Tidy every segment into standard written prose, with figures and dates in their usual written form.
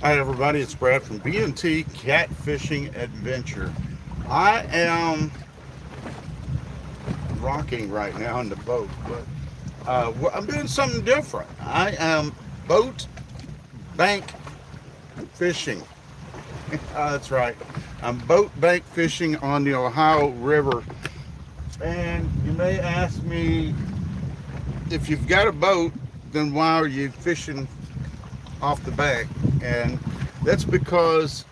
Hi everybody, it's Brad from B&T Catfishing Adventure. I am rocking right now in the boat, but I'm doing something different. I am boat bank fishing. That's right. I'm boat bank fishing on the Ohio River. And you may ask me, if you've got a boat, then why are you fishing off the bank? And that's because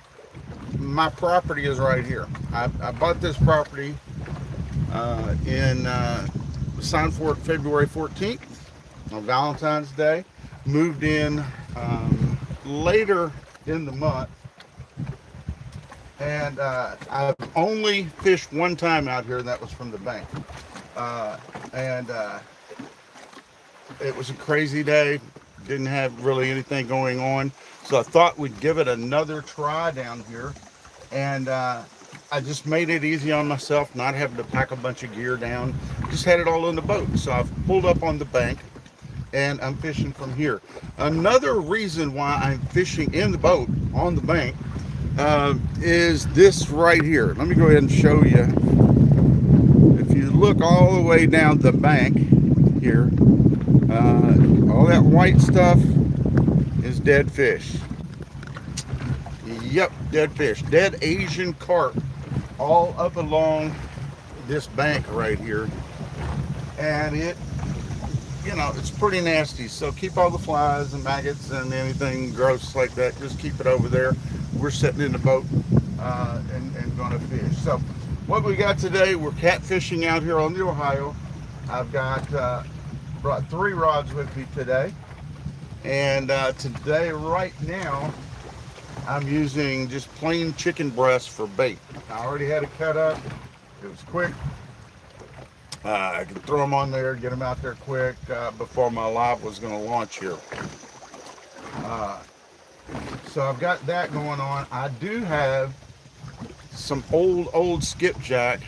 my property is right here. I bought this property in signed for it February 14th on Valentine's Day. Moved in later in the month, and I've only fished one time out here, and that was from the bank. And It was a crazy day. Didn't have really anything going on, so I thought we'd give it another try down here. And I just made it easy on myself, not having to pack a bunch of gear down. Just had it all in the boat. So I've pulled up on the bank and I'm fishing from here. Another reason why I'm fishing in the boat on the bank is this right here. Let me go ahead and show you. If you look all the way down the bank here, all that white stuff is dead fish. Yep, dead fish. Dead Asian carp all up along this bank right here. And it's pretty nasty. So keep all the flies and maggots and anything gross like that. Just keep it over there. We're sitting in the boat and going to fish. So what we got today, we're catfishing out here on the Ohio. I've got brought 3 rods with me today. And today, right now, I'm using just plain chicken breast for bait. I already had it cut up. It was quick. I can throw them on there, get them out there quick before my live was going to launch here. Uh, so I've got that going on. I do have some old skipjack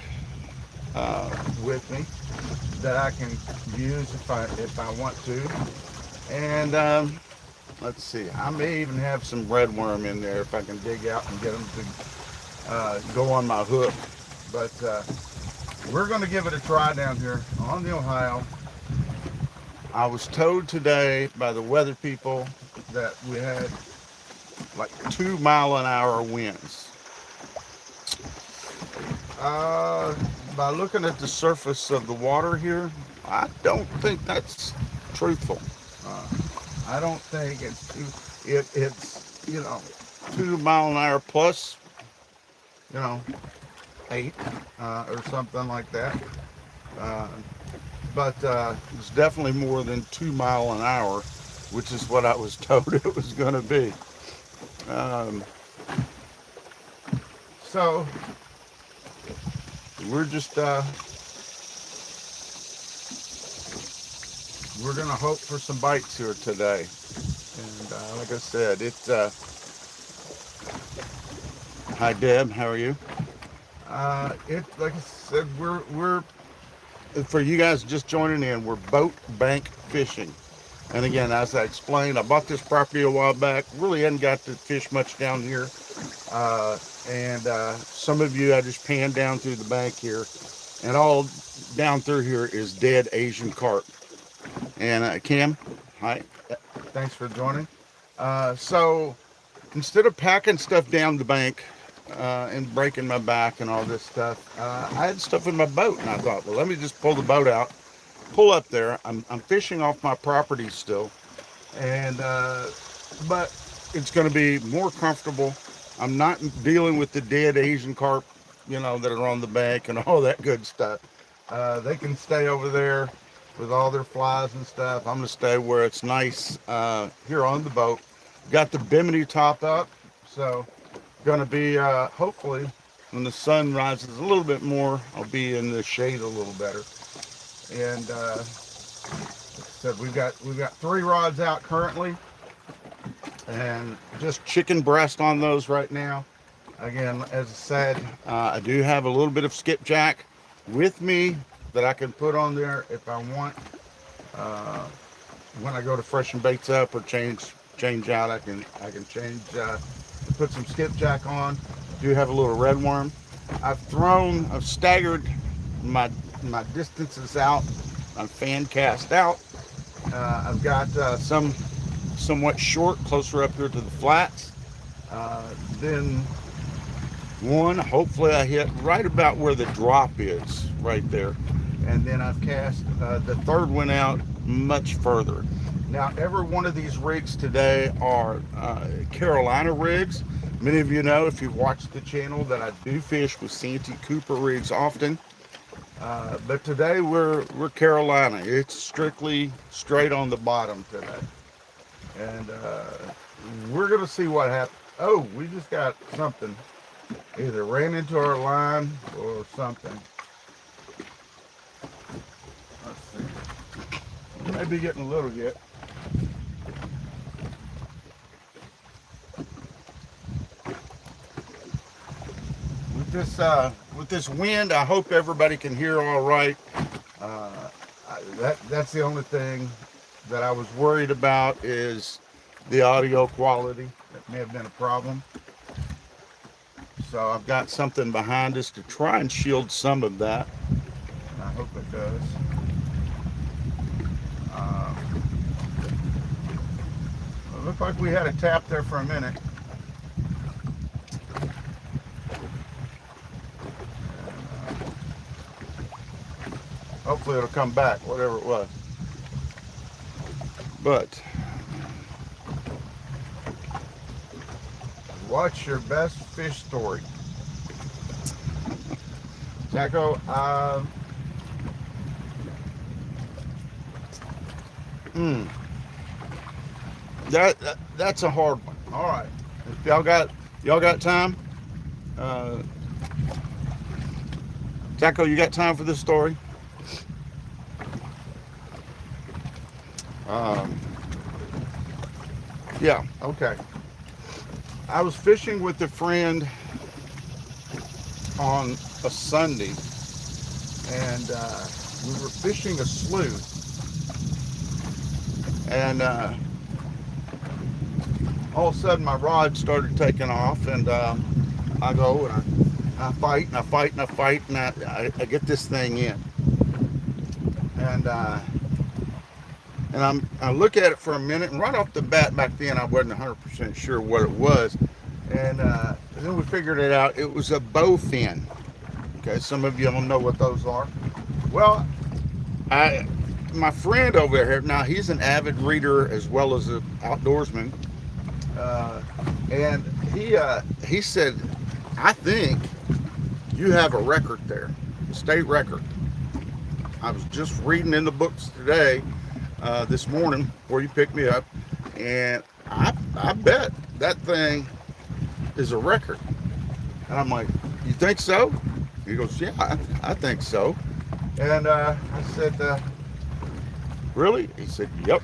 with me that I can use if I want to. And let's see, I may even have some red worm in there if I can dig out and get them to go on my hook. But we're going to give it a try down here on the Ohio. I was told today by the weather people that we had like 2-mile-an-hour winds. By looking at the surface of the water here, I don't think that's truthful. I don't think it's 2-mile-an-hour plus, you know, 8 or something like that. Uh, but it's definitely more than 2 mile an hour, which is what I was told it was going to be. Um, so we're just we're going to hope for some bites here today. And like I said, it's hi Deb, how are you? It like I said, we're for you guys just joining in, we're boat bank fishing. And again, as I explained, I bought this property a while back. Really hadn't got to fish much down here. And some of you, I just panned down through the bank here. And all down through here is dead Asian carp. And Cam, hi. Thanks for joining. So instead of packing stuff down the bank and breaking my back and all this stuff, I had stuff in my boat. And I thought, well, let me just pull the boat out, pull up there. I'm fishing off my property still, and but it's going to be more comfortable. I'm not dealing with the dead Asian carp, that are on the bank and all that good stuff. They can stay over there with all their flies and stuff. I'm going to stay where it's nice here on the boat. Got the bimini top up, so going to be hopefully when the sun rises a little bit more, I'll be in the shade a little better. And so we've got 3 rods out currently, and just chicken breast on those right now. Again, as I said, I do have a little bit of skipjack with me that I can put on there if I want when I go to freshen baits up or change change out. I can change, put some skipjack on. Do have a little red worm. I've staggered my distances out. I'm fan cast out. I've got some somewhat short, closer up here to the flats. Then one, hopefully I hit right about where the drop is, right there. And then I've cast the third one out much further. Now, every one of these rigs today are Carolina rigs. Many of you know, if you've watched the channel, that I do fish with Santee Cooper rigs often. But today we're Carolina. It's strictly straight on the bottom today. And we're going to see what happens. Oh, we just got something. Either ran into our line or something. Let's see. Maybe getting a little yet. With this wind, I hope everybody can hear all right. That's the only thing that I was worried about, is the audio quality. That may have been a problem. So I've got something behind us to try and shield some of that. And I hope it does. It looked like we had a tap there for a minute. Hopefully it'll come back, whatever it was. But what's your best fish story? Jacko, that's a hard one. All right, if y'all got time, Jacko, you got time for this story? Yeah, okay. I was fishing with a friend on a Sunday, and we were fishing a slough, and all of a sudden my rod started taking off, and I go and I fight and I fight and I fight, and I get this thing in, and I look at it for a minute, and right off the bat, back then I wasn't 100% sure what it was, and then we figured it out. It was a bowfin. Okay, some of you don't know what those are. Well, my friend over here, now he's an avid reader as well as an outdoorsman, and he said, I think you have a record there, a state record. I was just reading in the books today, this morning, before you picked me up, and I bet that thing is a record. And I'm like, you think so? He goes, yeah, I think so. And I said, really? He said, yep.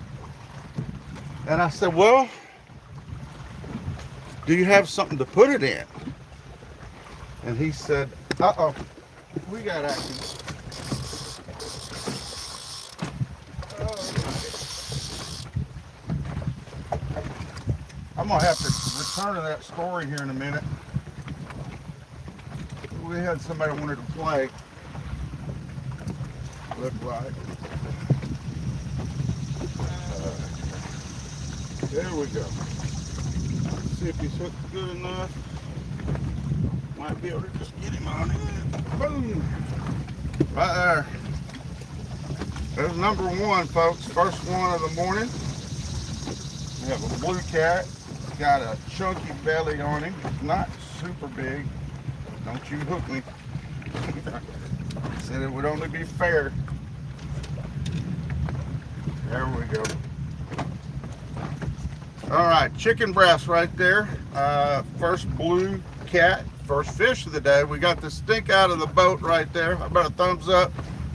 And I said, well, do you have something to put it in? And he said, uh-oh, we got action. I'm gonna have to return to that story here in a minute. We had somebody wanted to play. Looked like. There we go. Let's see if he's hooked good enough. Might be able to just get him on it. Boom! Right there. There's number one, folks. First one of the morning. We have a blue cat. He's got a chunky belly on him. It's not super big. Don't you hook me. Said it would only be fair. There we go. All right, chicken breast right there. First blue cat, first fish of the day. We got the stink out of the boat right there. How about a thumbs up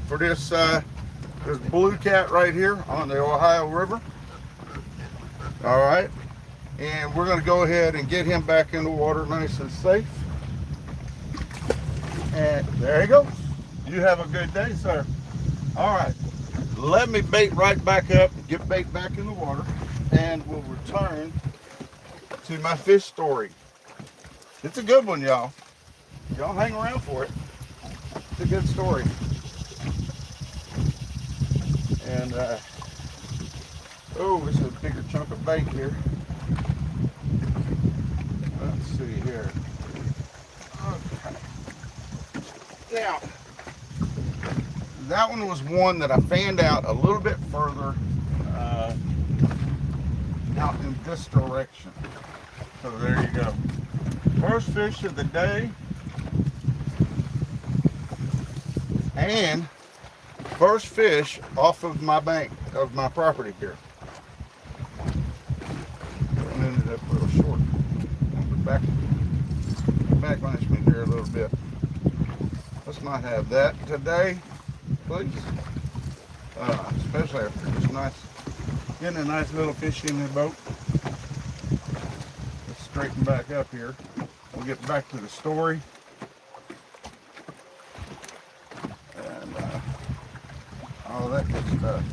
for this blue cat right here on the Ohio River. All right, and we're going to go ahead and get him back in the water nice and safe. And there he goes. You have a good day, sir. All right, let me bait right back up, get bait back in the water. and we'll return to my fish story. It's a good one, y'all. Y'all hang around for it. It's a good story. And oh, this is a bigger chunk of bait here. Let's see here. Okay. Now, that one was one that I fanned out a little bit further out in this direction. So there you go. First fish of the day. And first fish off of my bank, of my property here. And ended up a little short. Backlash me here a little bit. Let's not have that today, please. Especially after just getting a nice little fish in the boat. Let's straighten back up here. We'll get back to the story. And all that good stuff.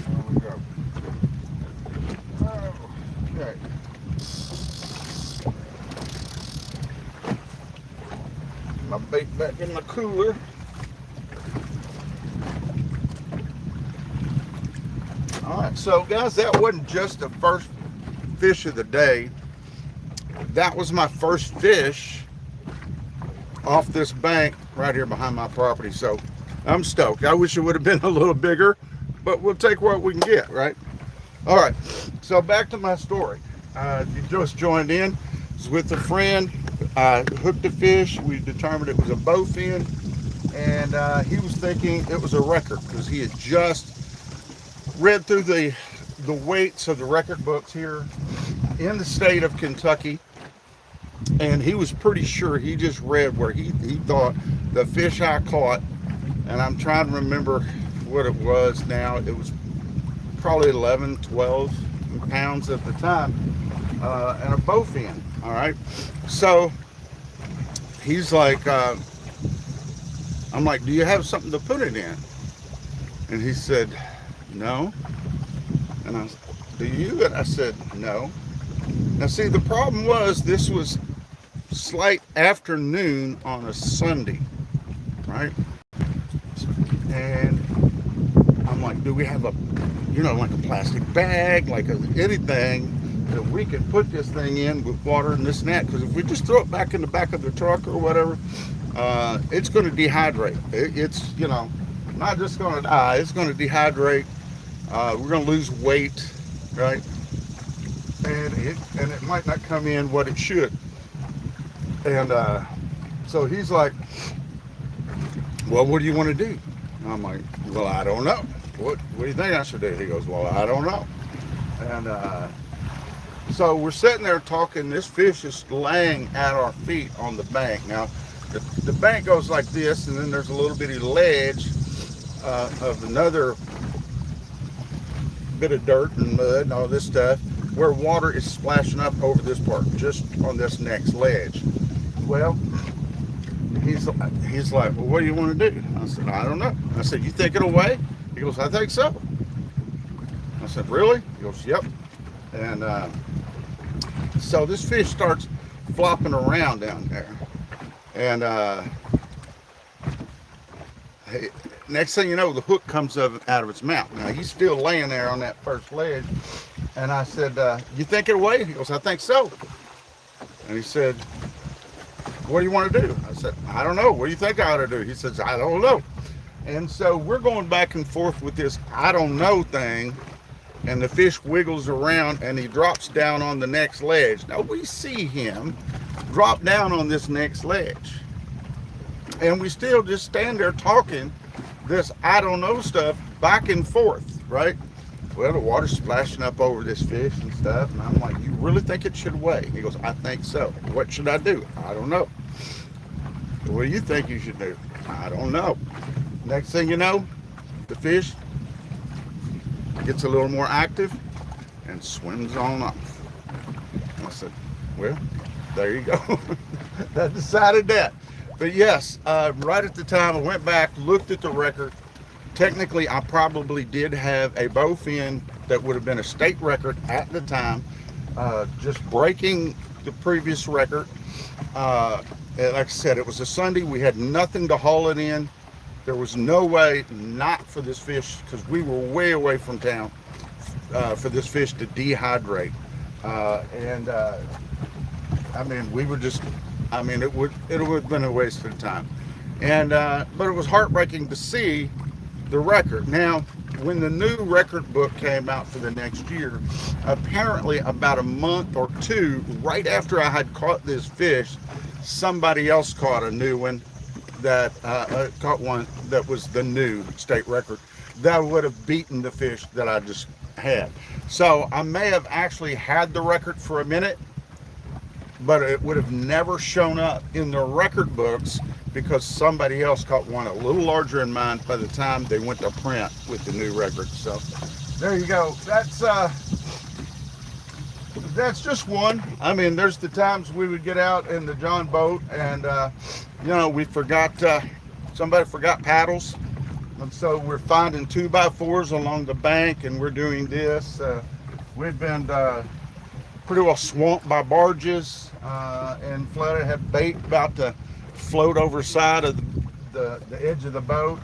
There we go. Okay. My bait back in the cooler. Alright, so guys, that wasn't just the first fish of the day. That was my first fish off this bank right here behind my property. So I'm stoked. I wish it would have been a little bigger, but we'll take what we can get, right? Alright, so back to my story. If you just joined in, I was with a friend. Hooked a fish. We determined it was a bowfin, and he was thinking it was a record because he had just read through the weights of the record books here in the state of Kentucky, and he was pretty sure. He just read where he thought the fish I caught, and I'm trying to remember what it was now. It was probably 11, 12 pounds at the time, and a bowfin. All right, so he's like, I'm like, do you have something to put it in? And he said, no. And I said, do you? And I said, no. Now see, the problem was this was slight afternoon on a Sunday, right? And I'm like, do we have a, like a plastic bag, like anything that we can put this thing in with water and this and that? Because if we just throw it back in the back of the truck or whatever, it's going to dehydrate. It's not just going to die, it's going to dehydrate. We're going to lose weight, right? And it might not come in what it should. And so he's like, well, what do you want to do? And I'm like, well, I don't know. What do you think I should do? He goes, well, I don't know. And so we're sitting there talking. This fish is laying at our feet on the bank. Now, the bank goes like this, and then there's a little bitty ledge of another bit of dirt and mud and all this stuff where water is splashing up over this part, just on this next ledge. Well, he's like, well, what do you want to do? I said, I don't know. I said, you think it'll weigh? He goes, I think so. I said, really? He goes, yep. And so this fish starts flopping around down there. And next thing you know, the hook comes out of its mouth. Now, he's still laying there on that first ledge. And I said, you think it'll weigh? He goes, I think so. And he said, what do you want to do? I said, I don't know. What do you think I ought to do? He says, I don't know. And so we're going back and forth with this I don't know thing. And the fish wiggles around and he drops down on the next ledge. Now we see him drop down on this next ledge. And we still just stand there talking this I don't know stuff back and forth, right? Well, the water's splashing up over this fish and stuff. And I'm like, you really think it should weigh? He goes, I think so. What should I do? I don't know. What do you think you should do? I don't know. Next thing you know, the fish gets a little more active and swims on off. I said, well, there you go. That decided that. But yes, right at the time I went back, looked at the record, technically I probably did have a bowfin that would have been a state record at the time, just breaking the previous record. Like I said, it was a Sunday. We had nothing to haul it in. There was no way not for this fish, because we were way away from town, for this fish to dehydrate. And I mean, we would just, I mean, it would have been a waste of time. And but it was heartbreaking to see the record. Now, when the new record book came out for the next year, apparently about a month or two right after I had caught this fish, somebody else caught a new one that caught one that was the new state record that would have beaten the fish that I just had. So I may have actually had the record for a minute, but it would have never shown up in the record books because somebody else caught one a little larger than mine by the time they went to print with the new record. So there you go. That's just one. I mean, there's the times we would get out in the John boat and you know, we forgot, somebody forgot paddles, and so we're finding 2x4s along the bank, and we're doing this. We've been pretty well swamped by barges and flooded. Had bait about to float over side of the edge of the boat.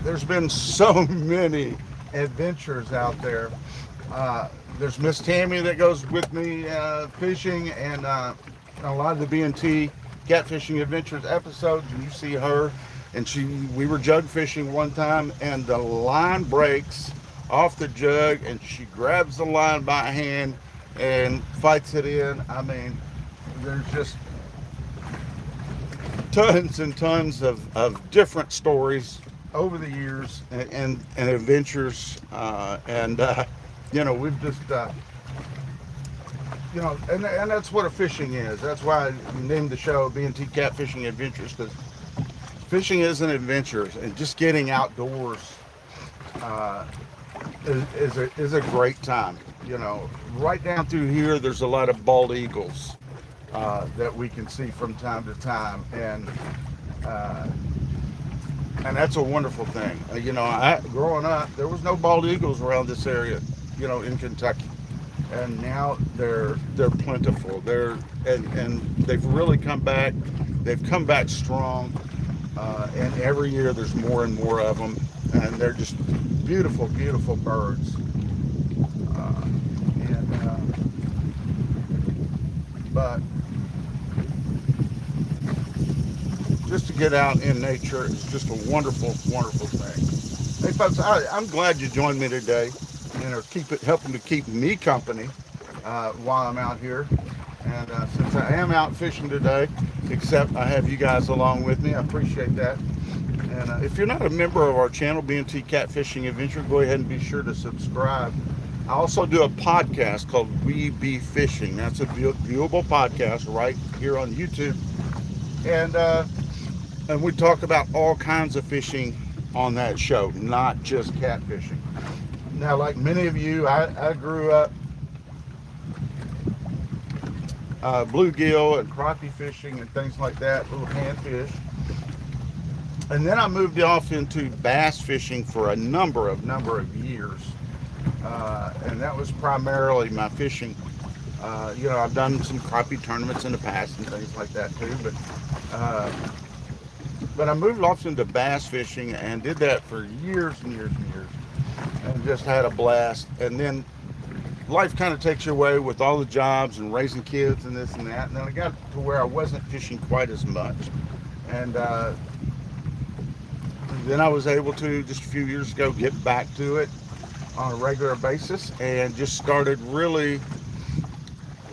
There's been so many adventures out there. There's Miss Tammy that goes with me fishing, and a lot of the B&T Catfishing Adventures episodes, and you see her, and we were jug fishing one time, and the line breaks off the jug, and she grabs the line by hand and fights it in. I mean, there's just tons and tons of different stories over the years and adventures, you know, we've just you know, and that's what a fishing is. That's why I named the show B&T Catfishing Adventures, because fishing is an adventure, and just getting outdoors is a great time. You know, right down through here, there's a lot of bald eagles that we can see from time to time, and that's a wonderful thing. You know, growing up, there was no bald eagles around this area, you know, in Kentucky. And now they're plentiful. And they've really come back. They've come back strong. And every year there's more and more of them. And they're just beautiful, beautiful birds. But just to get out in nature is just a wonderful, wonderful thing. Hey folks, I'm glad you joined me today. You know, helping to keep me company while I'm out here. And since I am out fishing today, except I have you guys along with me, I appreciate that. And if you're not a member of our channel, B&T Catfishing Adventure, go ahead and be sure to subscribe. I also do a podcast called We Be Fishing. That's a viewable podcast right here on YouTube. And we talk about all kinds of fishing on that show, not just catfishing. Now, like many of you, I grew up bluegill and crappie fishing and things like that, little handfish. And then I moved off into bass fishing for a number of years. And that was primarily my fishing. You know, I've done some crappie tournaments in the past and things like that too. But I moved off into bass fishing and did that for years and years and years. And just had a blast. And then life kind of takes you away with all the jobs and raising kids and this and that. And then I got to where I wasn't fishing quite as much. And then I was able to, just a few years ago, get back to it on a regular basis and just started really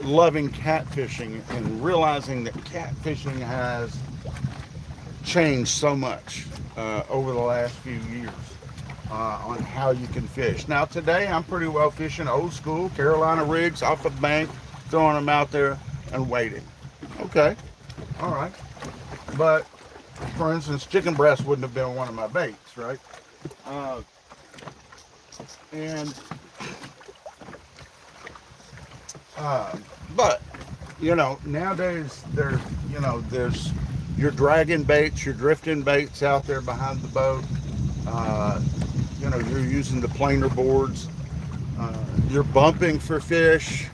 loving catfishing and realizing that catfishing has changed so much over the last few years. On how you can fish. Now today I'm pretty well fishing old school Carolina rigs off the bank, throwing them out there and waiting. Okay, all right. But for instance, chicken breast wouldn't have been one of my baits, right? But you know, nowadays there's your dragging baits, your drifting baits out there behind the boat. You know, you're using the planer boards. You're bumping for fish,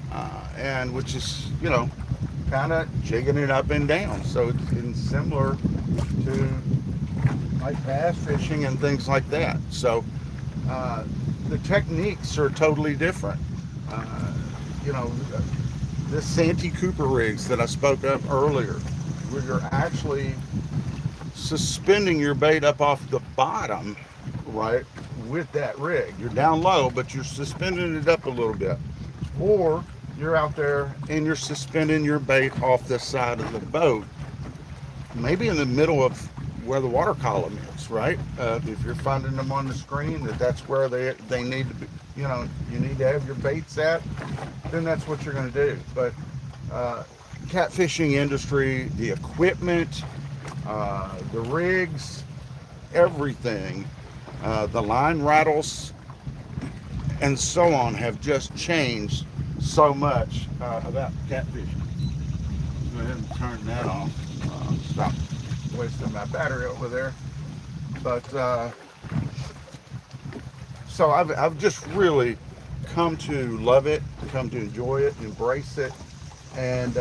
and which is, you know, kind of jigging it up and down. So it's similar to like bass fishing and things like that. So the techniques are totally different. You know, this Santee Cooper rigs that I spoke of earlier, where you're actually suspending your bait up off the bottom, right, with that rig. You're down low, but you're suspending it up a little bit. Or you're out there and you're suspending your bait off the side of the boat, maybe in the middle of where the water column is, right? If you're finding them on the screen, that's where they need to be, you know, you need to have your baits at, then that's what you're going to do. But catfishing industry, the equipment, the rigs, everything, the line rattles, and so on have just changed so much about catfishing. Go ahead and turn that off. Stop wasting my battery over there. But so I've just really come to love it, come to enjoy it, embrace it, and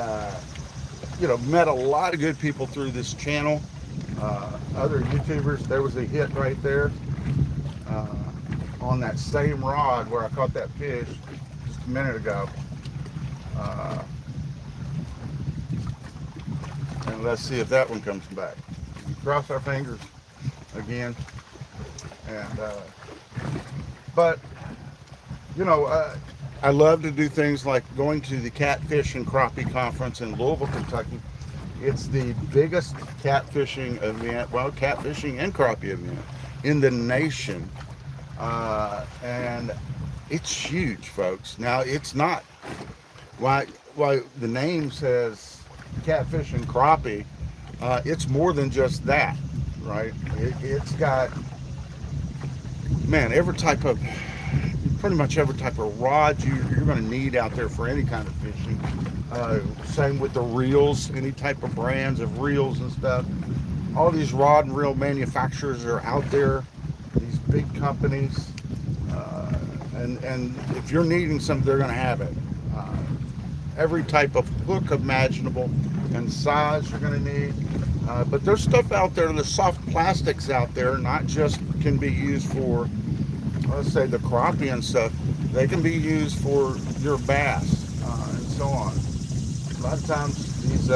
you know, met a lot of good people through this channel. Other YouTubers. There was a hit right there on that same rod where I caught that fish just a minute ago. And let's see if that one comes back. Cross our fingers again. And but you know, I love to do things like going to the Catfish and Crappie Conference in Louisville, Kentucky. It's the biggest catfishing event, well, catfishing and crappie event in the nation. And it's huge, folks. Now, it's not, why the name says catfish and crappie, it's more than just that, right? It's got, man, pretty much every type of rod you're going to need out there for any kind of fishing. Same with the reels, any type of brands of reels and stuff. All these rod and reel manufacturers are out there, these big companies, and if you're needing something, they're going to have it. Every type of hook imaginable and size you're going to need. But there's stuff out there, there's soft plastics out there, not just can be used for, let's say, the crappie and stuff. They can be used for your bass and so on. A lot of times these,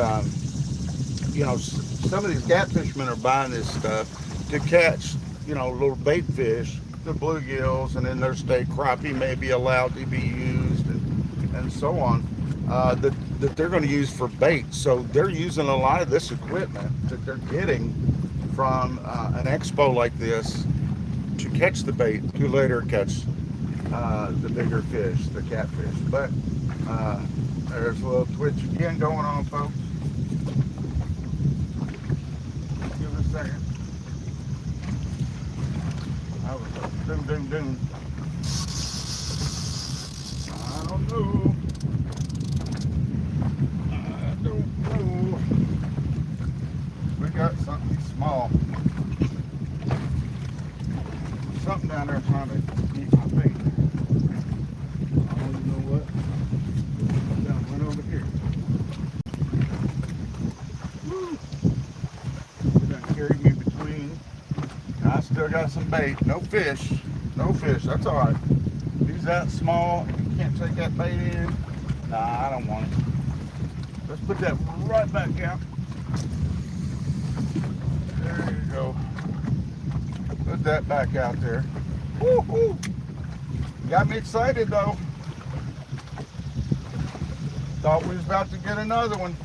you know, some of these catfishmen are buying this stuff to catch, you know, little bait fish, the bluegills, and then their state crappie may be allowed to be used and so on, that they're going to use for bait. So they're using a lot of this equipment that they're getting from an expo like this to catch the bait, to later catch the bigger fish, the catfish. But there's a little twitch again going on, folks. Give it a second. I was doom. I don't know. We got something small. Something down there trying to eat my bait. I don't even know what. Down right over here. Woo. It done carried me between. I still got some bait. No fish. No fish. That's all right. He's that small. You can't take that bait in. Nah, I don't want it. Let's put that right back out. There you go. Put that back out there. Woo-hoo. Got me excited though. Thought we was about to get another one.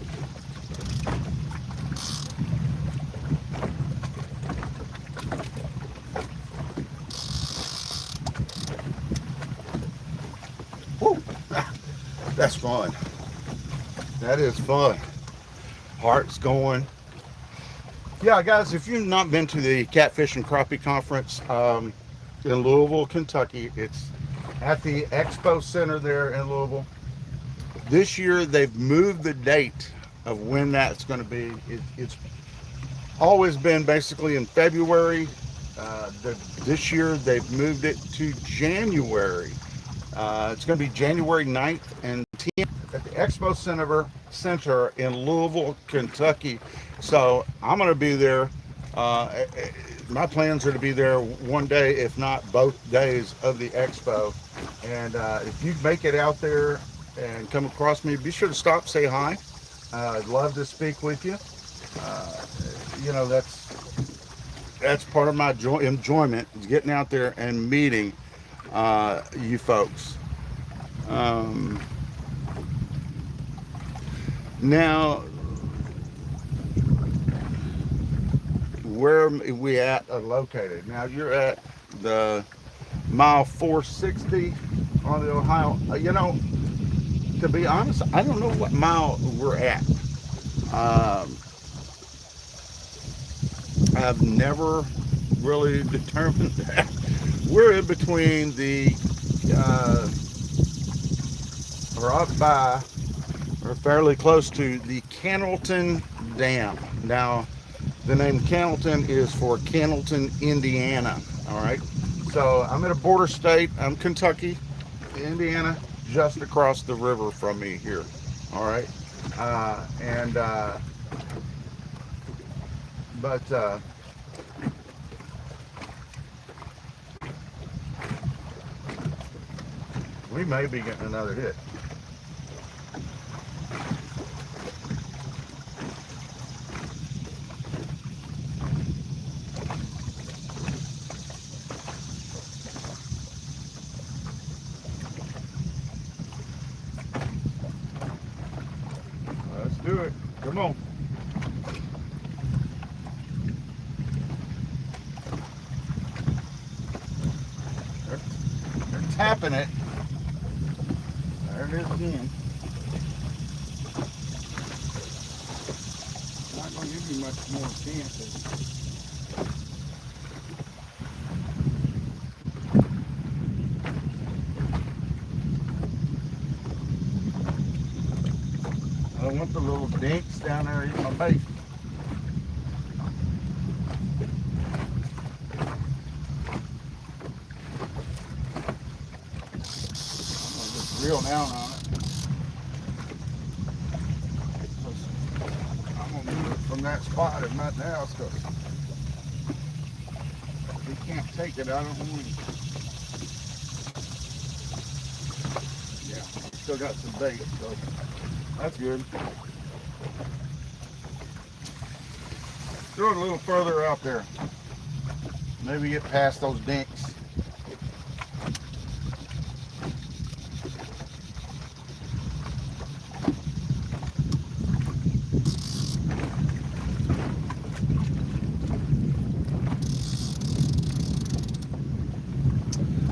Woo. That's fun. That is fun. Heart's going. Yeah, guys, if you've not been to the Catfish and Crappie Conference in Louisville, Kentucky, it's at the Expo Center there in Louisville. This year, they've moved the date of when that's going to be. It's always been basically in February, This year they've moved it to January. It's going to be January 9th and 10th at the Expo Center in Louisville, Kentucky. So I'm going to be there. My plans are to be there one day, if not both days of the expo. And if you make it out there and come across me, be sure to stop, say hi. I'd love to speak with you. You know, that's part of my enjoyment is getting out there and meeting you folks. Now, where we at located? Now you're at the mile 460 on the Ohio. You know, to be honest, I don't know what mile we're at. I've never really determined that. We're in between the or up by or fairly close to the Cannelton Dam. Now, the name Cannelton is for Cannelton, Indiana. All right. So I'm in a border state. I'm Kentucky, Indiana, just across the river from me here. All right. But we may be getting another hit. Let's do it. Come on. They're tapping it. There it is again. Not going to give you much more chances. I don't want the little dinks down there eating my bait. I'm going to just reel down on it. I'm going to move it from that spot if nothing else, because if he can't take it, I don't want it. Yeah, still got some bait, so that's good. Throw it a little further out there. Maybe get past those dinks.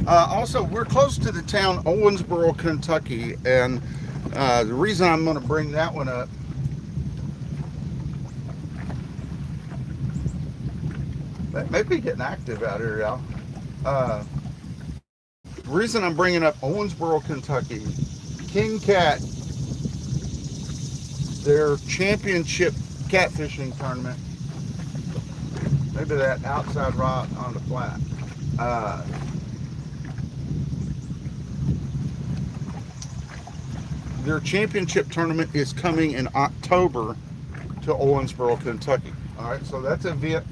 Also, we're close to the town Owensboro, Kentucky, and the reason I'm going to bring that one up, that may be getting active out here, y'all. The reason I'm bringing up Owensboro, Kentucky, King Cat, their championship catfishing tournament, maybe that outside rod on the flat. Their championship tournament is coming in October to Owensboro, Kentucky. All right, so that's event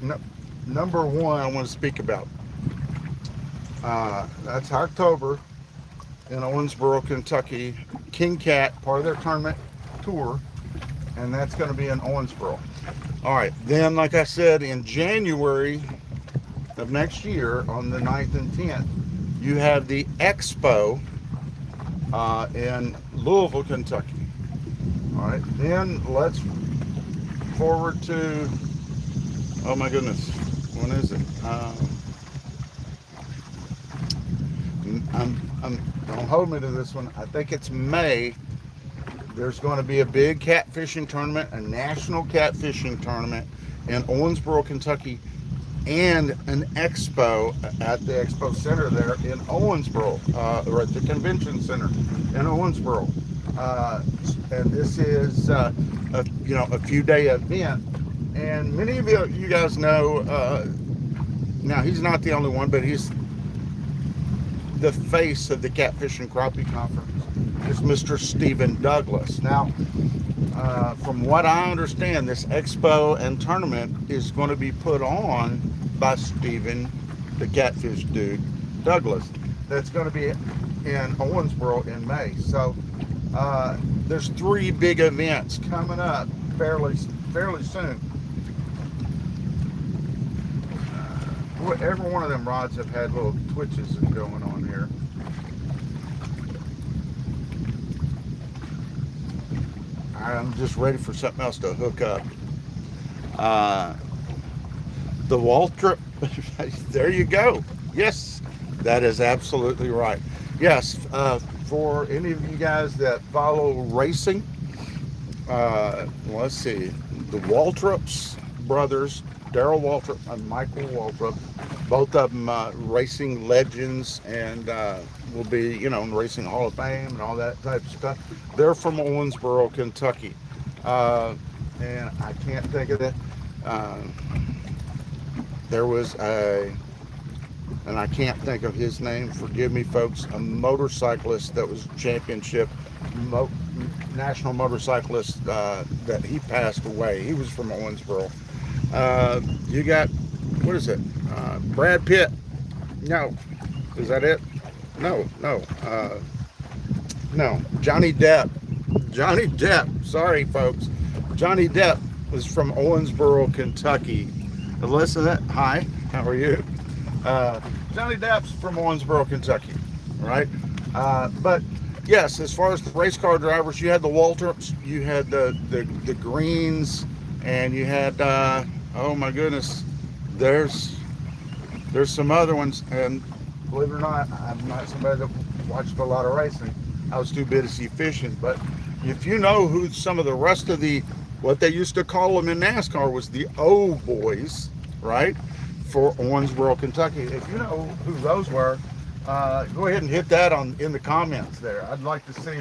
number one I want to speak about. That's October in Owensboro, Kentucky. King Cat, part of their tournament tour, and that's going to be in Owensboro. All right, then, like I said, in January of next year, on the 9th and 10th, you have the Expo in Louisville, Kentucky. All right, then let's forward to, oh my goodness, when is it? Don't hold me to this one. I think it's May. There's going to be a big catfishing tournament, a national catfishing tournament in Owensboro, Kentucky, and an expo at the Expo Center there in Owensboro, or at the Convention Center in Owensboro. And this is, a few-day event. And many of you guys know, now he's not the only one, but he's the face of the Catfish and Crappie Conference. Is Mr. Stephen Douglas. Now, from what I understand, this expo and tournament is going to be put on by Stephen, the Catfish dude, Douglas. That's going to be in Owensboro in May. So there's 3 big events coming up fairly soon. Every one of them rods have had little twitches going on here. I'm just ready for something else to hook up. The Waltrip, there you go. Yes, that is absolutely right. Yes, for any of you guys that follow racing, let's see, the Waltrips brothers, Daryl Waltrip and Michael Waltrip, both of them racing legends, and will be, you know, in Racing Hall of Fame and all that type of stuff. They're from Owensboro, Kentucky, and I can't think of it. There was and I can't think of his name, forgive me folks, a motorcyclist that was championship national motorcyclist that he passed away. He was from Owensboro. You got, what is it? Brad Pitt. No. Is that it? No. No. Johnny Depp. Johnny Depp. Sorry, folks. Johnny Depp was from Owensboro, Kentucky. Alyssa, hi. How are you? Johnny Depp's from Owensboro, Kentucky. Right? But yes, as far as the race car drivers, you had the Waltrips, you had the Greens, and you had oh my goodness, there's some other ones, and believe it or not, I'm not somebody that watched a lot of racing. I was too busy fishing. But if you know who some of the rest of the, what they used to call them in NASCAR was the O boys, right, for Owensboro, Kentucky. If you know who those were, go ahead and hit that in the comments there. I'd like to see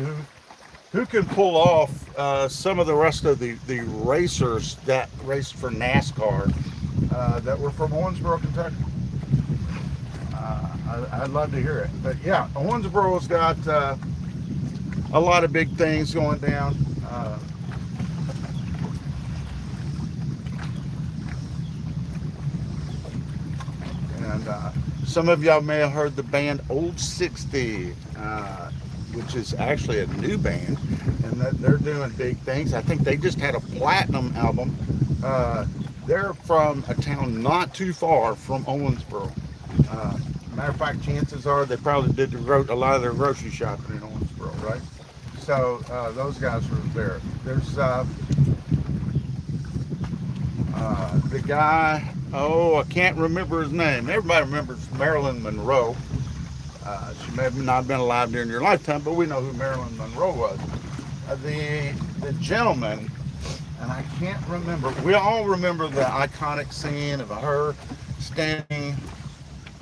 who can pull off some of the rest of the racers that raced for NASCAR that were from Owensboro, Kentucky. I'd love to hear it. But yeah, Owensboro's got a lot of big things going down. And some of y'all may have heard the band Old 60, which is actually a new band, and they're doing big things. I think they just had a platinum album. They're from a town not too far from Owensboro. Matter of fact, chances are they probably wrote a lot of their grocery shopping in Owensboro, right? So those guys were there. There's the guy, I can't remember his name. Everybody remembers Marilyn Monroe. She may have not been alive during your lifetime, but we know who Marilyn Monroe was. The gentleman, and I can't remember, we all remember the iconic scene of her standing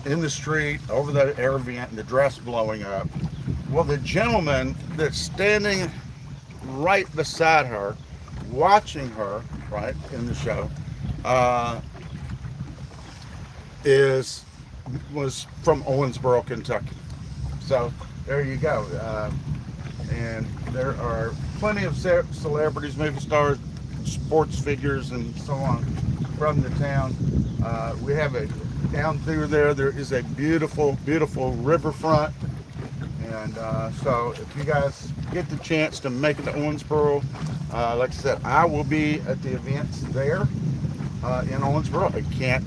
in the street over that air vent and the dress blowing up. Well, the gentleman that's standing right beside her, watching her, right, in the show, was from Owensboro, Kentucky. So there you go. And there are plenty of celebrities, movie stars, sports figures, and so on from the town. We have a down through there is a beautiful, beautiful riverfront. And so if you guys get the chance to make it to Owensboro, like I said, I will be at the events there in Owensboro. I can't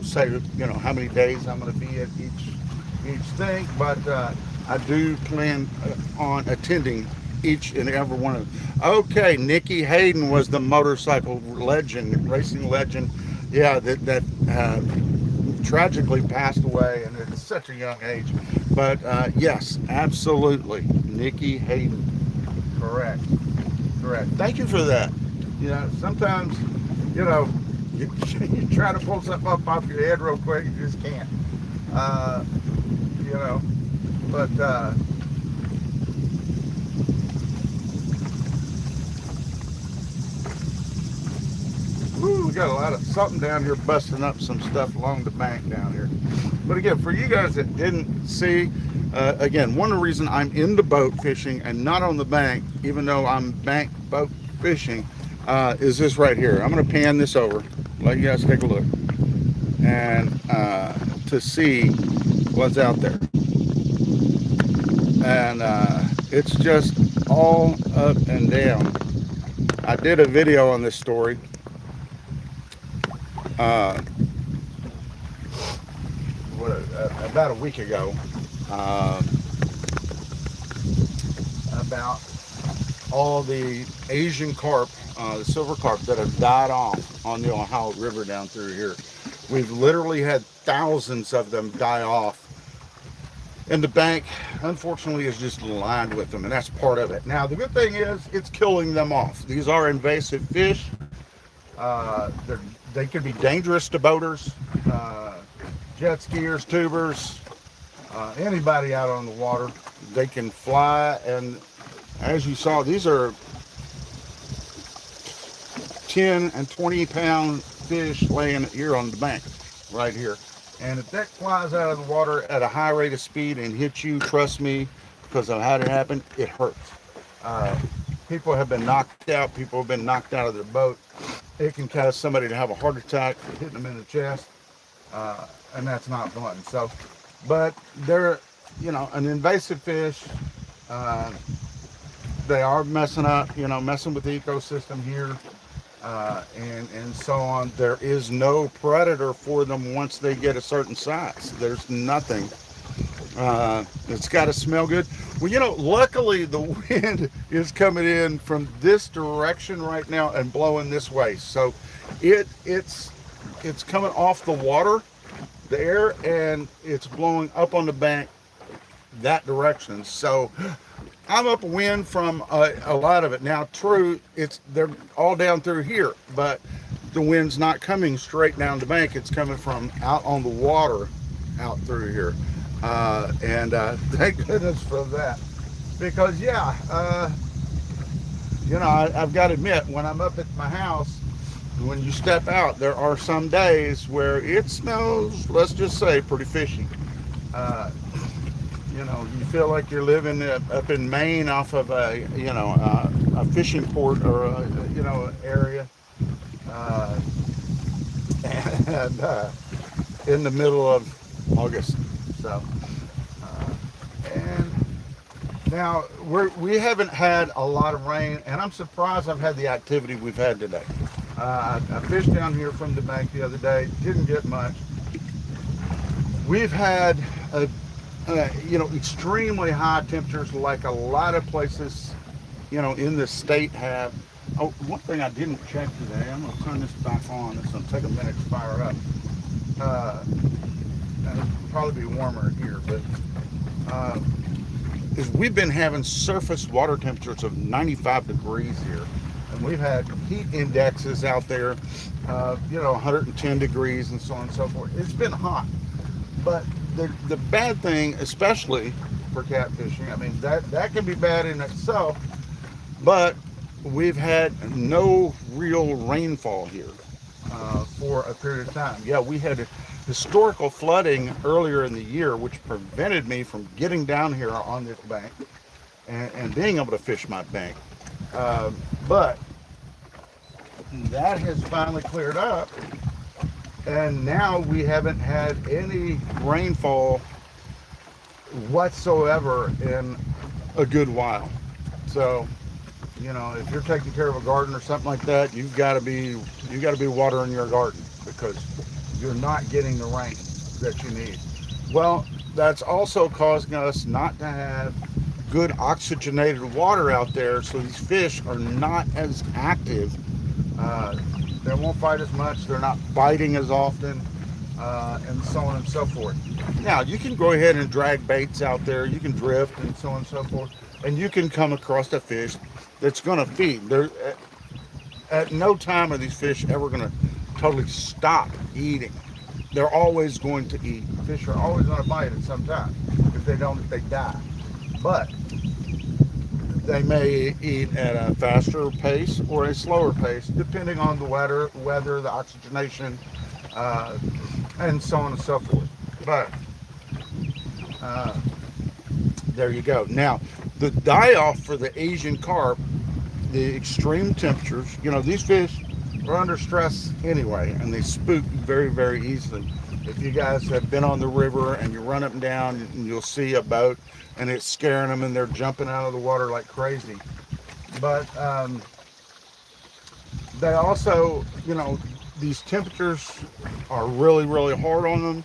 say, you know, how many days I'm going to be at each thing, but I do plan on attending each and every one of them. Okay, Nikki Hayden was the motorcycle legend, racing legend. Yeah, that tragically passed away, and at such a young age. But yes, absolutely, Nikki Hayden. Correct. Thank you for that. You know, sometimes, you know, you try to pull something up off your head real quick, you just can't. You know, but Woo, we got a lot of something down here busting up some stuff along the bank down here. But again, for you guys that didn't see, again, one of the reasons I'm into boat fishing and not on the bank, even though I'm bank boat fishing, is this right here. I'm going to pan this over, let you guys take a look, and to see what's out there. And it's just all up and down. I did a video on this story. About a week ago, about all the Asian carp, the silver carp that have died off on the Ohio River down through here. We've literally had thousands of them die off. And the bank, unfortunately, is just lined with them, and that's part of it. Now, the good thing is it's killing them off. These are invasive fish. They could be dangerous to boaters, jet skiers, tubers, anybody out on the water. They can fly, and as you saw, these are 10 and 20 pound fish laying here on the bank right here. And if that flies out of the water at a high rate of speed and hits you, trust me, because of how it happened, it hurts. People have been knocked out. People have been knocked out of their boat. It can cause somebody to have a heart attack for hitting them in the chest, and that's not fun. So, but they're, you know, an invasive fish. They are messing up, you know, messing with the ecosystem here, and so on. There is no predator for them once they get a certain size. There's nothing. It's got to smell good. Well, you know, luckily the wind is coming in from this direction right now and blowing this way. So it's coming off the water, the air, and it's blowing up on the bank that direction. So I'm upwind from a lot of it. Now, true, they're all down through here, but the wind's not coming straight down the bank. It's coming from out on the water out through here. And thank goodness for that, because yeah, you know, I've got to admit, when I'm up at my house, when you step out, there are some days where it smells, let's just say, pretty fishy. You know, you feel like you're living up in Maine off of a, you know, a fishing port or a, you know, area, and in the middle of August. So, and now we haven't had a lot of rain, and I'm surprised I've had the activity we've had today. I fished down here from the bank the other day, didn't get much. We've had you know, extremely high temperatures, like a lot of places, you know, in the state have. Oh, one thing I didn't check today, I'm going to turn this back on. It's going to take a minute to fire up. And it'll probably be warmer here, but is we've been having surface water temperatures of 95 degrees here, and we've had heat indexes out there, you know, 110 degrees and so on and so forth. It's been hot, but the bad thing, especially for catfishing, I mean, that can be bad in itself, but we've had no real rainfall here for a period of time. Yeah, we had historical flooding earlier in the year, which prevented me from getting down here on this bank and being able to fish my bank. But that has finally cleared up, and now we haven't had any rainfall whatsoever in a good while. So, you know, if you're taking care of a garden or something like that, you've got to be watering your garden, because you're not getting the rain that you need. Well, that's also causing us not to have good oxygenated water out there, so these fish are not as active. They won't fight as much, they're not biting as often, and so on and so forth. Now, you can go ahead and drag baits out there, you can drift and so on and so forth, and you can come across a fish that's going to feed. At no time are these fish ever going to totally stop eating. They're always going to eat. Fish are always going to bite at some time. If they don't, they die. But They may eat at a faster pace or a slower pace, depending on the weather, the oxygenation, uh, and so on and so forth. But uh, there you go. Now, the die-off for the Asian carp, the extreme temperatures, these fish are under stress anyway, and they spook very, very easily. If you guys have been on the river and you run up and down, and you'll see a boat and it's scaring them and they're jumping out of the water like crazy. But they also, these temperatures are really, really hard on them,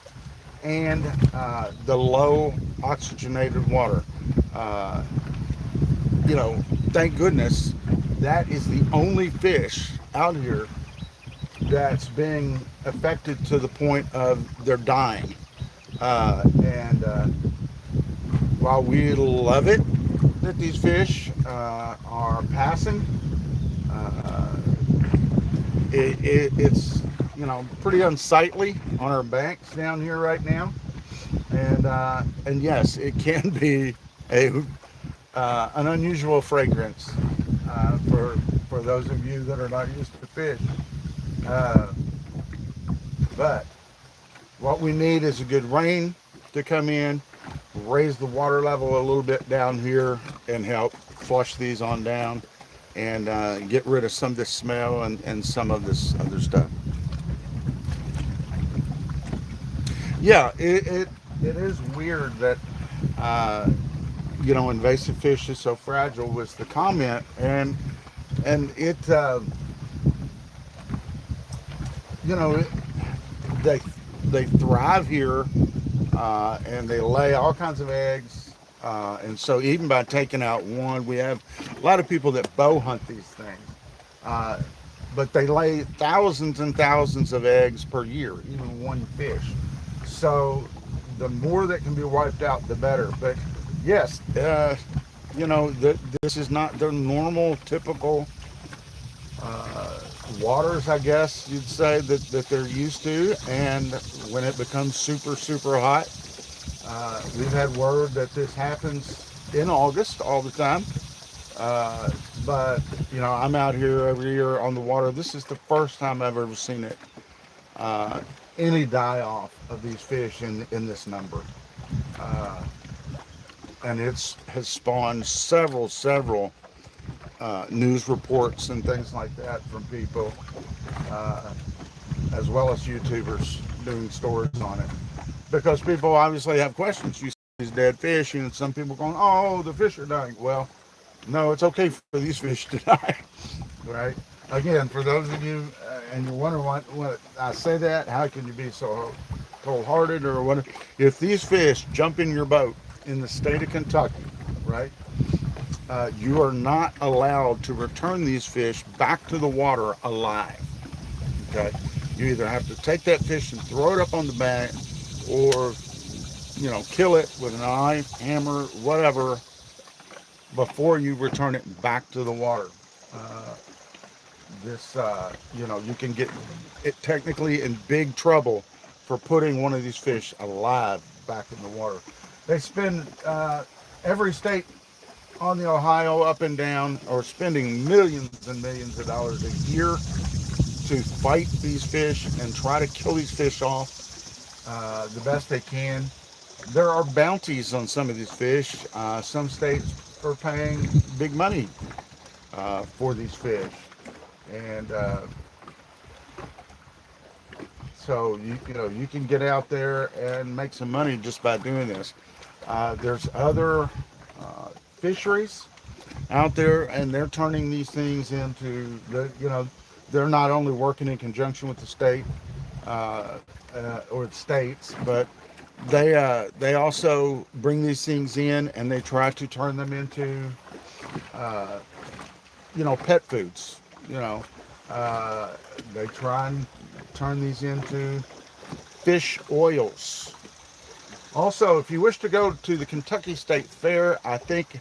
and the low oxygenated water. Uh, Thank goodness that is the only fish out here that's being affected to the point of they're dying. And while we love it that these fish are passing, uh, it's pretty unsightly on our banks down here right now, and yes, it can be an unusual fragrance for those of you that are not used to fish. But what we need is a good rain to come in, raise the water level a little bit down here, and help flush these on down, and get rid of some of this smell and some of this other stuff. Yeah, it is weird that invasive fish is so fragile was the comment, and it they thrive here, and they lay all kinds of eggs, and so even by taking out one, we have a lot of people that bow hunt these things, but they lay thousands and thousands of eggs per year, even one fish. So the more that can be wiped out, the better. But yes, this is not their normal, typical waters, I guess you'd say, that they're used to. And when it becomes super, super hot, we've had word that this happens in August all the time. But I'm out here every year on the water. This is the first time I've ever seen it. Any die-off of these fish in this number. And has spawned several news reports and things like that from people, as well as YouTubers doing stories on it. Because people obviously have questions. You see these dead fish, and some people going, oh, the fish are dying. Well, no, it's okay for these fish to die, right? Again, for those of you, and you're wondering what I say that, how can you be so cold-hearted or whatever? If these fish jump in your boat in the state of Kentucky, right, you are not allowed to return these fish back to the water alive. Okay, you either have to take that fish and throw it up on the bank, or kill it with a knife, hammer, whatever, before you return it back to the water. You can get it technically in big trouble for putting one of these fish alive back in the water. They spend every state on the Ohio up and down are spending millions and millions of dollars a year to fight these fish and try to kill these fish off the best they can. There are bounties on some of these fish. Some states are paying big money for these fish, and so you can get out there and make some money just by doing this. There's other fisheries out there, and they're turning these things into they're not only working in conjunction with the state or the states, but they also bring these things in and they try to turn them into pet foods. They try and turn these into fish oils. Also, if you wish to go to the Kentucky State Fair, I think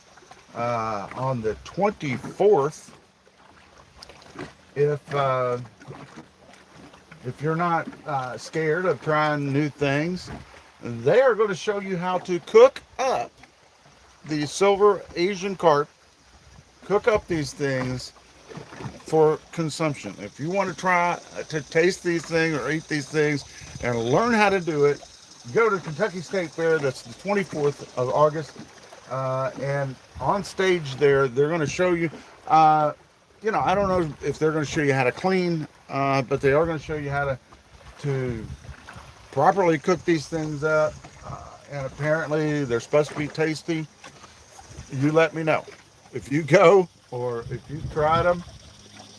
on the 24th, if you're not scared of trying new things, they are going to show you how to cook up the silver Asian carp cook up these things for consumption. If you want to try to taste these things or eat these things and learn how to do it, go to Kentucky State Fair. That's the 24th of August. And on stage there, they're going to show you, I don't know if they're going to show you how to clean, but they are going to show you how to properly cook these things up. And apparently they're supposed to be tasty. You let me know. If you go or if you've tried them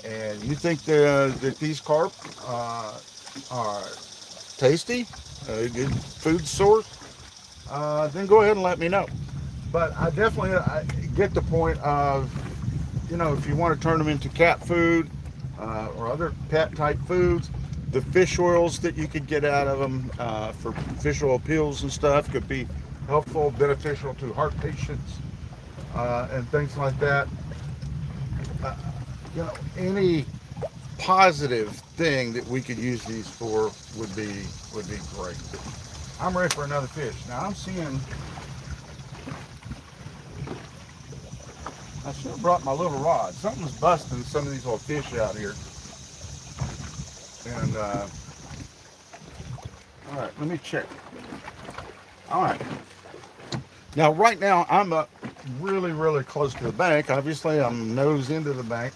and you think that these carp are tasty, a good food source, then go ahead and let me know. But I definitely get the point of, if you want to turn them into cat food or other pet type foods, the fish oils that you could get out of them for fish oil pills and stuff could be helpful, beneficial to heart patients and things like that. Any positive thing that we could use these for would be great. I'm ready for another fish. Now I'm seeing, I should have brought my little rod. Something's busting some of these little fish out here. And all right, let me check. All right. Now, right now, I'm up really, really close to the bank. Obviously, I'm nose into the bank.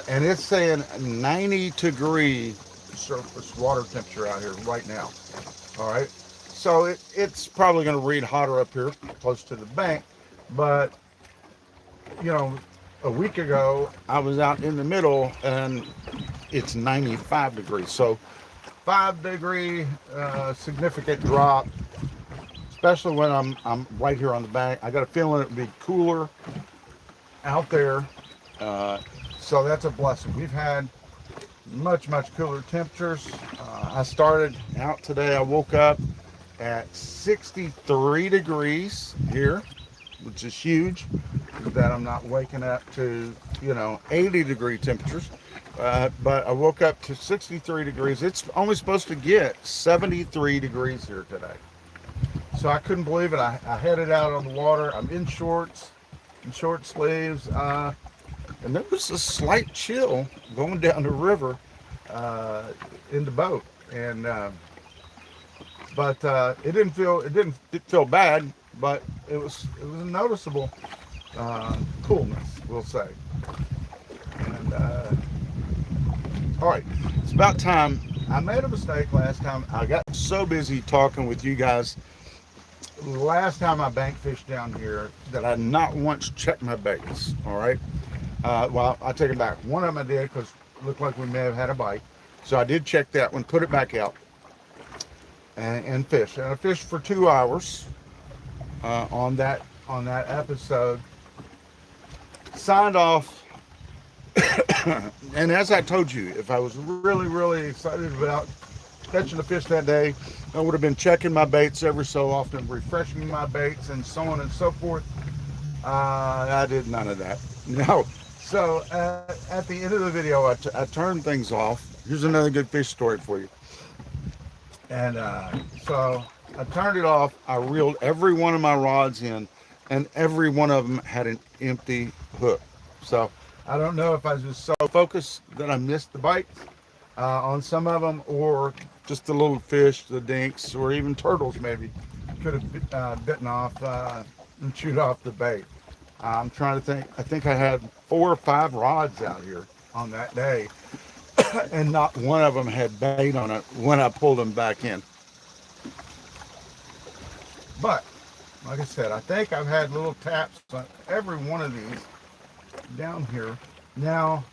And it's saying 90-degree surface water temperature out here right now. All right. So it's probably going to read hotter up here close to the bank. But, a week ago, I was out in the middle and it's 95 degrees. So 5-degree significant drop, especially when I'm right here on the bank. I got a feeling it would be cooler out there. So that's a blessing. We've had much, much cooler temperatures. I started out today. I woke up at 63 degrees here, which is huge, that I'm not waking up to, 80-degree temperatures. But I woke up to 63 degrees. It's only supposed to get 73 degrees here today. So I couldn't believe it. I headed out on the water. I'm in shorts, in short sleeves. And there was a slight chill going down the river in the boat. And but it didn't feel bad, but it was a noticeable coolness, we'll say. And all right, it's about time. I made a mistake last time. I got so busy talking with you guys last time I bank fished down here that I not once checked my baits. All right. Well, I take it back. One of them I did because it looked like we may have had a bite. So I did check that one, put it back out, and fish. And I fished for 2 hours on that episode. Signed off. And as I told you, if I was really, really excited about catching a fish that day, I would have been checking my baits every so often, refreshing my baits, and so on and so forth. I did none of that. No. So at the end of the video, I turned things off. Here's another good fish story for you. And so I turned it off. I reeled every one of my rods in, and every one of them had an empty hook. So I don't know if I was just so focused that I missed the bites on some of them, or just the little fish, the dinks, or even turtles maybe could have bitten off and chewed off the bait. I'm trying to think. I think I had 4 or 5 rods out here on that day, and not one of them had bait on it when I pulled them back in. But, like I said, I think I've had little taps on every one of these down here. Now,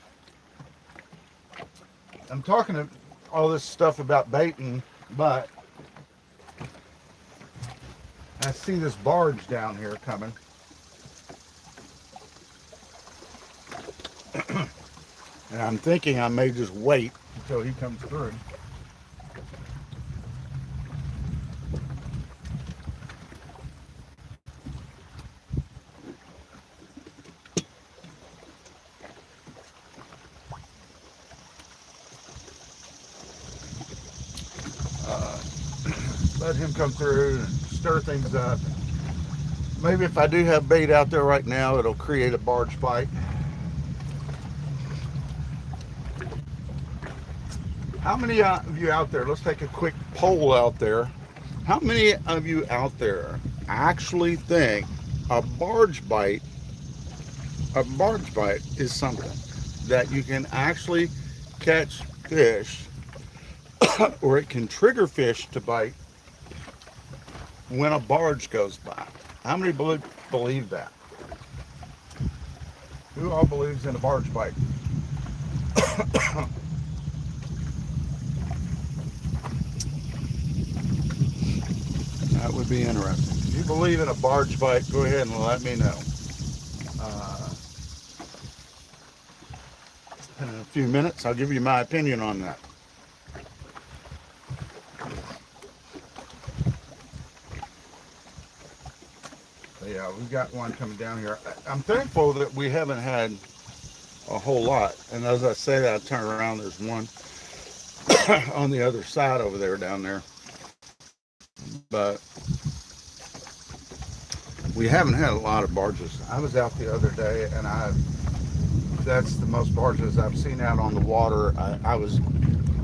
I'm talking all this stuff about baiting, but I see this barge down here coming. And I'm thinking I may just wait until he comes through. Let him come through and stir things up. Maybe if I do have bait out there right now, it'll create a barge bite. How many of you out there, let's take a quick poll out there. How many of you out there actually think a barge bite, is something that you can actually catch fish or it can trigger fish to bite when a barge goes by? How many believe that? Who all believes in a barge bite? That would be interesting. If you believe in a barge bite, go ahead and let me know. In a few minutes, I'll give you my opinion on that. But yeah, we've got one coming down here. I'm thankful that we haven't had a whole lot. And as I say that, I turn around, there's one on the other side over there down there. But we haven't had a lot of barges. I was out the other day and that's the most barges I've seen out on the water. I was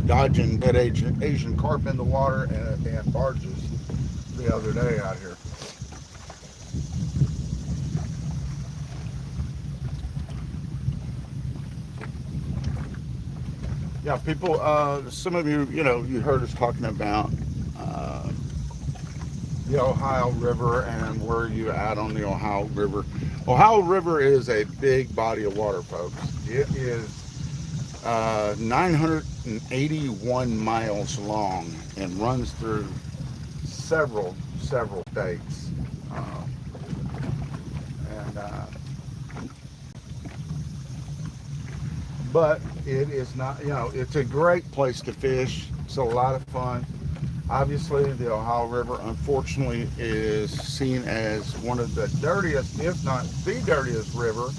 dodging dead Asian carp in the water and barges the other day out here. Yeah, people, some of you, you heard us talking about the Ohio River and where you at on the Ohio River. Ohio River is a big body of water, folks. It is 981 miles long and runs through several states. But it is not, it's a great place to fish. It's a lot of fun. Obviously, the Ohio River, unfortunately, is seen as one of the dirtiest, if not the dirtiest river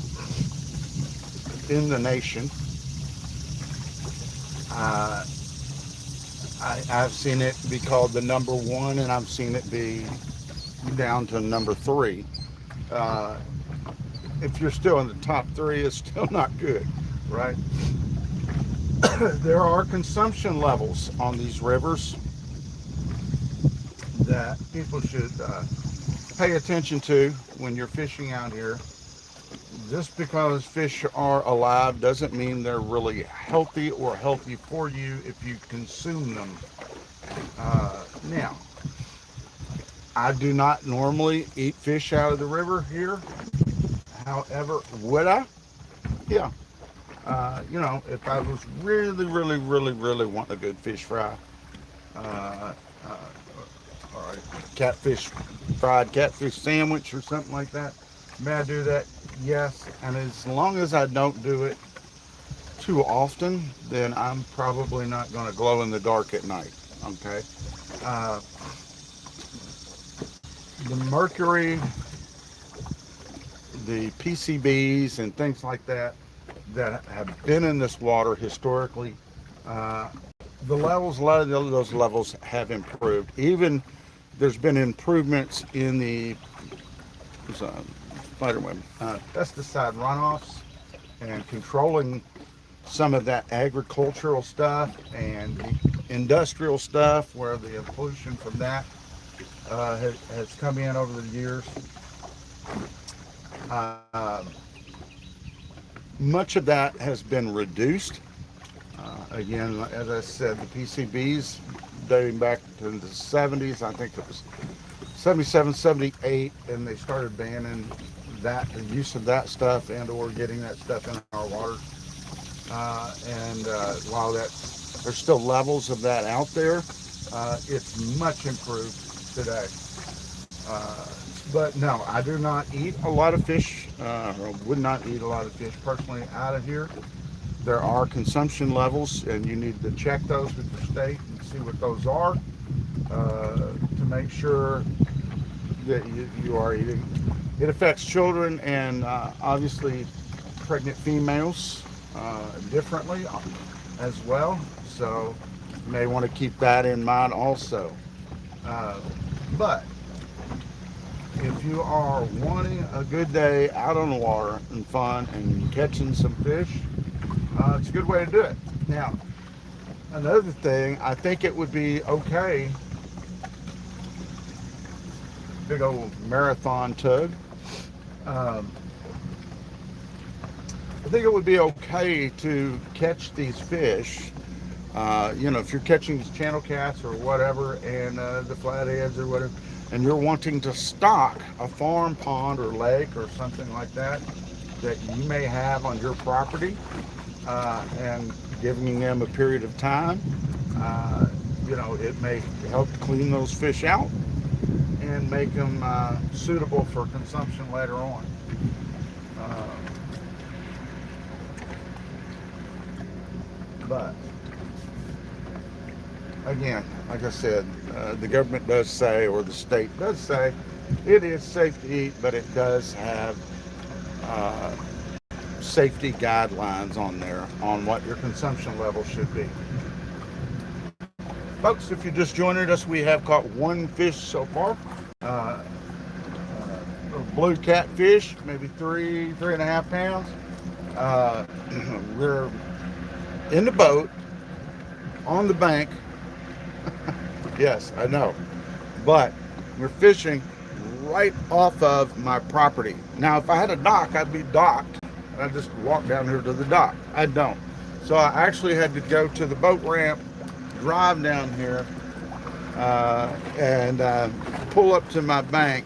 in the nation. I've seen it be called the number one, and I've seen it be down to number 3. If you're still in the top 3, it's still not good, right? There are consumption levels on these rivers that people should pay attention to when you're fishing out here. Just because fish are alive doesn't mean they're really healthy or healthy for you if you consume them. Now, I do not normally eat fish out of the river here. However, would I? Yeah. If I was really wanting a good fish fry, or a fried catfish sandwich or something like that, may I do that? Yes. And as long as I don't do it too often, then I'm probably not going to glow in the dark at night. Okay. The mercury, the PCBs and things like that have been in this water historically, a lot of those levels have improved. Even there's been improvements in the pesticide runoffs and controlling some of that agricultural stuff and the industrial stuff where the pollution from that has come in over the years. Much of that has been reduced. Again, as I said, the PCBs dating back to the 70s, I think it was 77, 78, and they started banning the use of that stuff and or getting that stuff in our water. While there's still levels of that out there, it's much improved today. But no, I do not eat a lot of fish, or would not eat a lot of fish personally out of here. There are consumption levels, and you need to check those with the state and see what those are to make sure that you are eating. It affects children and obviously pregnant females differently as well. So you may want to keep that in mind also. But if you are wanting a good day out on the water and fun and catching some fish, it's a good way to do it. Now, another thing, I think it would be okay, big old marathon tug. Um, I think it would be okay to catch these fish. If you're catching these channel cats or whatever, and the flatheads or whatever, and you're wanting to stock a farm pond or lake or something like that that you may have on your property, and giving them a period of time, it may help clean those fish out and make them suitable for consumption later on. But again, like I said, the government does say, or the state does say, it is safe to eat, but it does have safety guidelines on there on what your consumption level should be. Folks, if you're just joining us, we have caught one fish so far. Blue catfish, maybe 3.5 pounds. We're in the boat, on the bank. Yes, I know. But we're fishing right off of my property. Now, if I had a dock, I'd be docked. I'd just walk down here to the dock. I don't. So I actually had to go to the boat ramp, drive down here, and pull up to my bank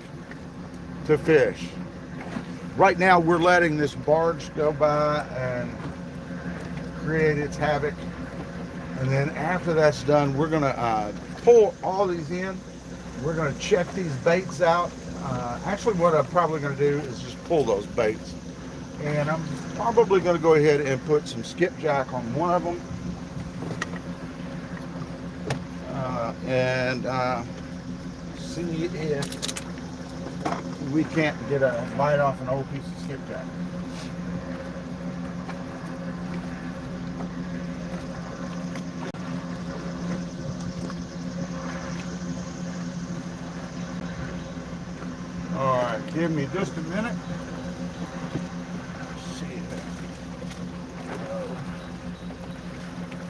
to fish. Right now, we're letting this barge go by and create its havoc. And then after that's done, we're going to pull all these in. We're going to check these baits out. Actually, what I'm probably going to do is just pull those baits. And I'm probably going to go ahead and put some skipjack on one of them. And see if we can't get a bite off an old piece of skipjack. All right, give me just a minute. Let's see if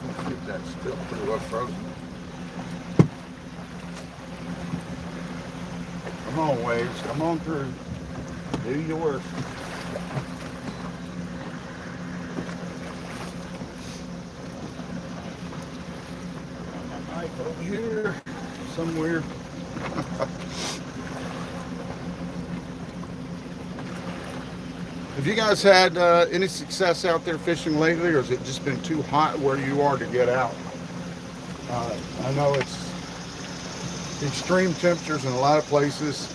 let's get that still pretty well frozen. Come on, waves. Come on through. Do your work. My knife over here somewhere. Have you guys had any success out there fishing lately, or has it just been too hot where you are to get out? I know it's extreme temperatures in a lot of places,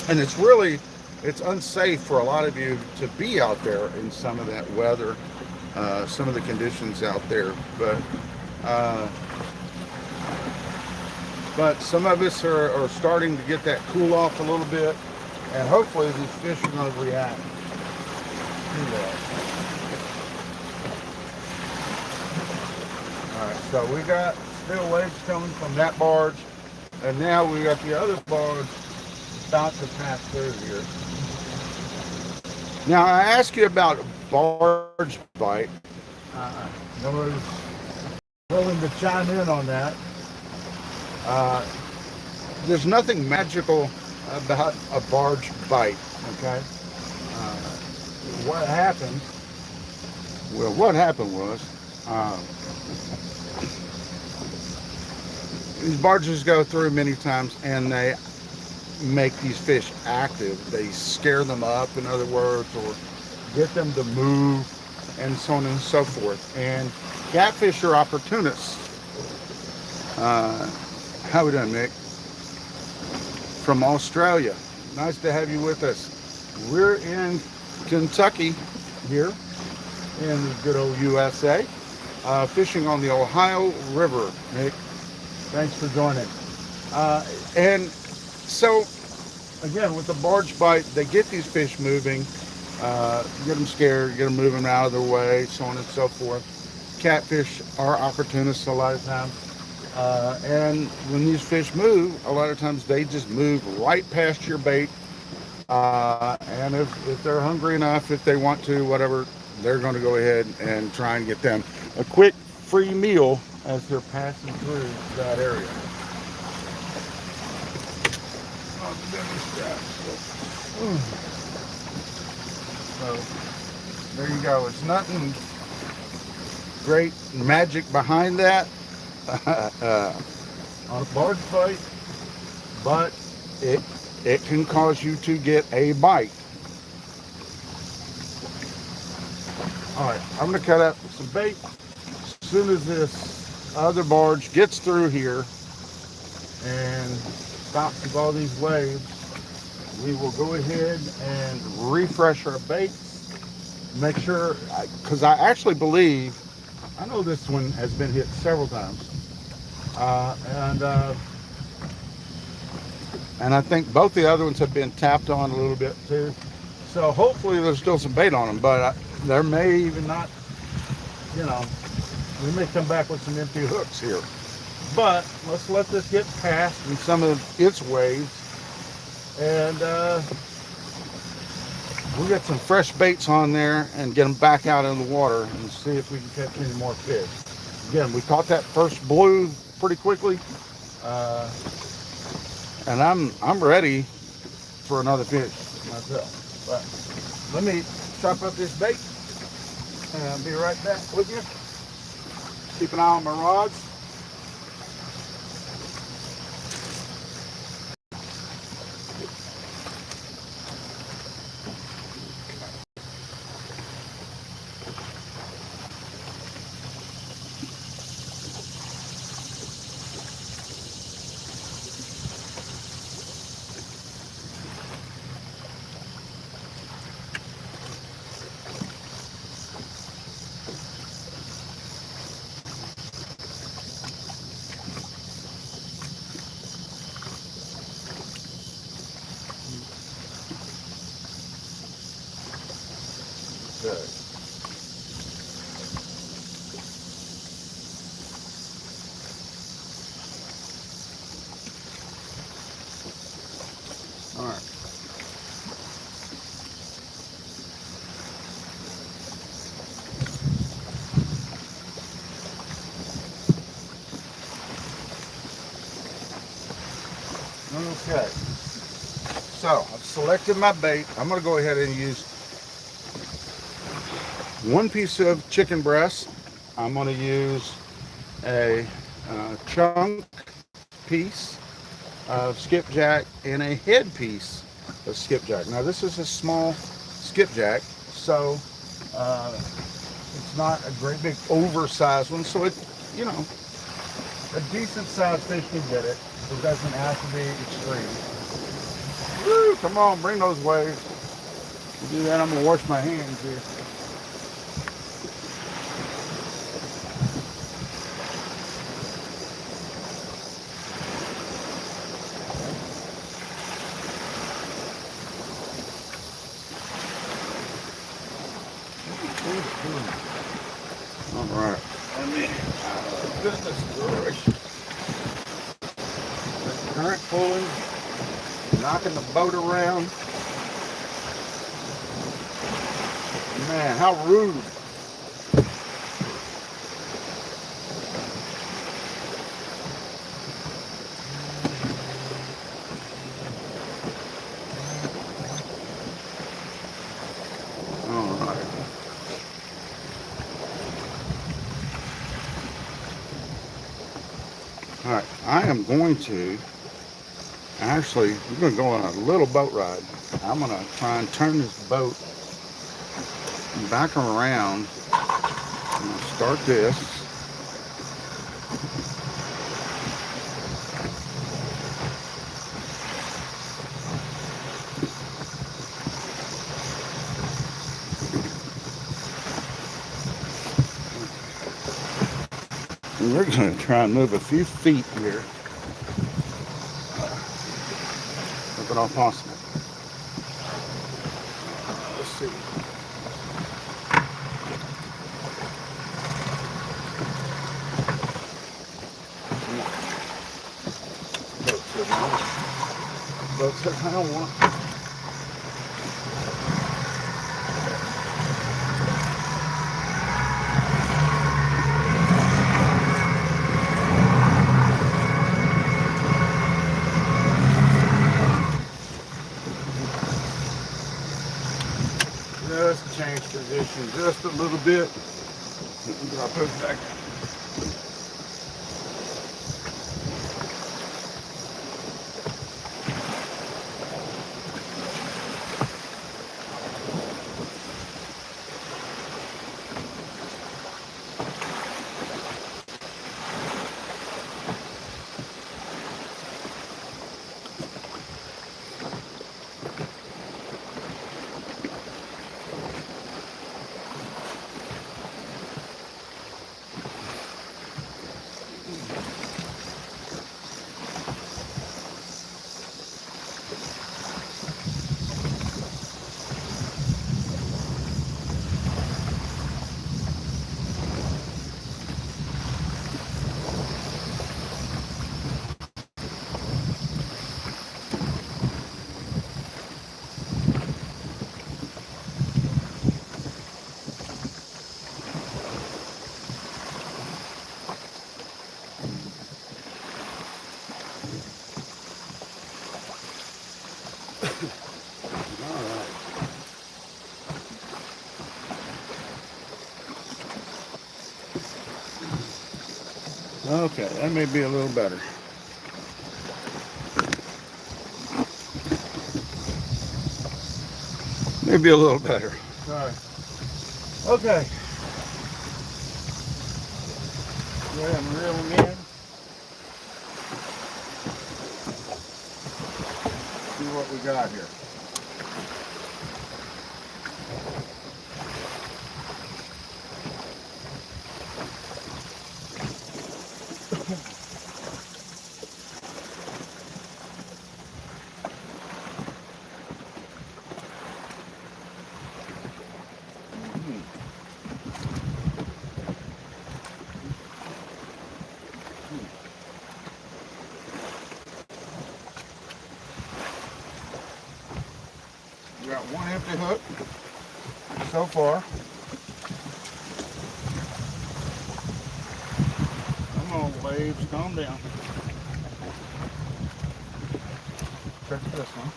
and it's unsafe for a lot of you to be out there in some of that weather, some of the conditions out there. But some of us are starting to get that cool off a little bit, and hopefully these fish are going to react. Alright, so we got still waves coming from that barge, and now we got the other barge about to pass through here. Now I asked you about barge bite. Nobody's willing to chime in on that. There's nothing magical about a barge bite, okay? What happened was these barges go through many times, and they make these fish active. They scare them up, in other words, or get them to move, and so on and so forth. And catfish are opportunists. How we doing, Mick? From Australia. Nice to have you with us. We're in Kentucky here in the good old USA, fishing on the Ohio River. Nick, thanks for joining. And so, again, with the barge bite, they get these fish moving, get them scared, get them moving out of their way, so on and so forth. Catfish are opportunists a lot of times. And when these fish move, a lot of times they just move right past your bait. And if they're hungry enough, if they want to, whatever, they're going to go ahead and try and get them a quick free meal as they're passing through that area. Oh, so there you go. It's nothing great magic behind that on a barge bite, but it can cause you to get a bite. All right, I'm going to cut up some bait. As soon as this other barge gets through here and stops with all these waves, we will go ahead and refresh our baits. Make sure, because I actually believe, I know this one has been hit several times, and I think both the other ones have been tapped on a little bit too. So hopefully there's still some bait on them, but there may even not, you know, we may come back with some empty hooks here. But let's let this get past in some of its waves, and we'll get some fresh baits on there and get them back out in the water and see if we can catch any more fish. Again, we caught that first blue pretty quickly, and I'm ready for another fish myself. But let me chop up this bait and I'll be right back with you. Keep an eye on my rods. Okay. All right. Okay. So I've selected my bait. I'm going to go ahead and use one piece of chicken breast. I'm going to use a chunk piece of skipjack and a head piece of skipjack. Now this is a small skipjack, so it's not a great big oversized one. So it, you know, a decent sized fish can get it. It doesn't have to be extreme. Woo, come on, bring those waves. To do that, I'm gonna wash my hands here. All right. Goodness gracious. The current pulling, knocking the boat around. Man, how rude. All right. All right, I am going to, actually, we're going to go on a little boat ride. I'm going to try and turn this boat back around. I'm going to start this. And we're going to try and move a few feet here. If at all possible. Let's see. Boat says I don't want it. Just change position just a little bit. I'll put it back. Okay, that may be a little better. Maybe a little better. Sorry. Okay. Go ahead and reel them in. See what we got here. We got one empty hook so far. Come on, waves, calm down. Check this one.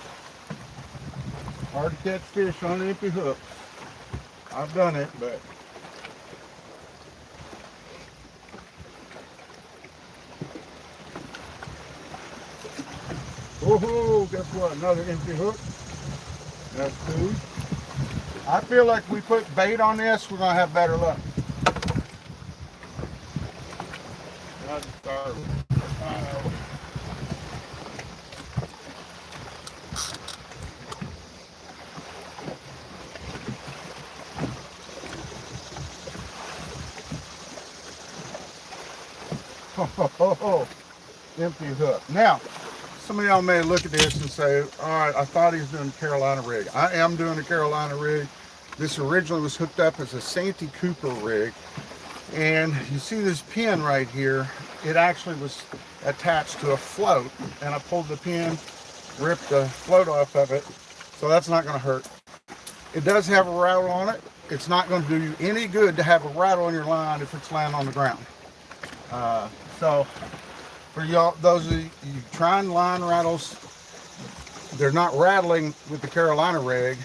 Hard to catch fish on empty hooks. I've done it, but whoa, guess what? Another empty hook. That's two. I feel like we put bait on this, we're gonna have better luck. Oh, empty hook. Now, some of y'all may look at this and say, all right, I thought he was doing a Carolina rig. I am doing a Carolina rig. This originally was hooked up as a Santee Cooper rig. And you see this pin right here, it actually was attached to a float. And I pulled the pin, ripped the float off of it. So that's not gonna hurt. It does have a rattle on it. It's not gonna do you any good to have a rattle on your line if it's laying on the ground. So for y'all, those of you trying line rattles, they're not rattling with the Carolina rig,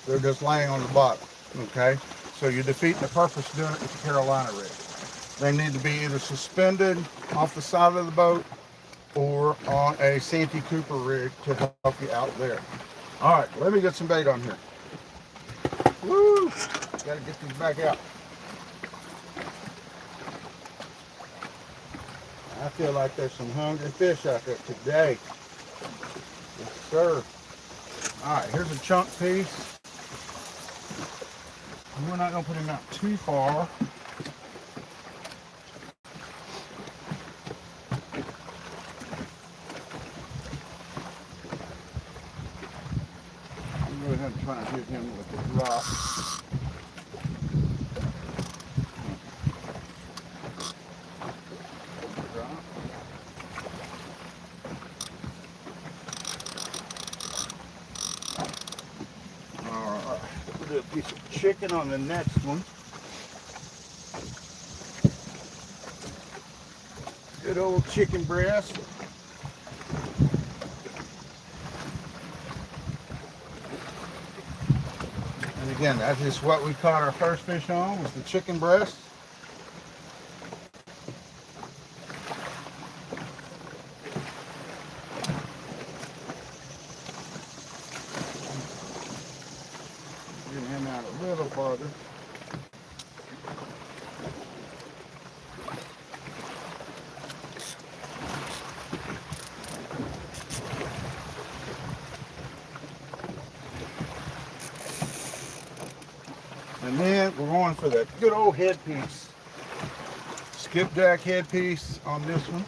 they're just laying on the bottom, okay? So you're defeating the purpose of doing it with the Carolina rig. They need to be either suspended off the side of the boat or on a Santee Cooper rig to help you out there. All right, let me get some bait on here. Woo! Gotta get these back out. I feel like there's some hungry fish out there today. Yes, sir. All right, here's a chunk piece. And we're not going to put him out too far. I'm going to go ahead and try and hit him with the drop. chicken on the next one. Good old chicken breast. And again, that is what we caught our first fish on, was the chicken breast. Get him out a little farther. And then we're going for that good old headpiece. Skipjack headpiece on this one.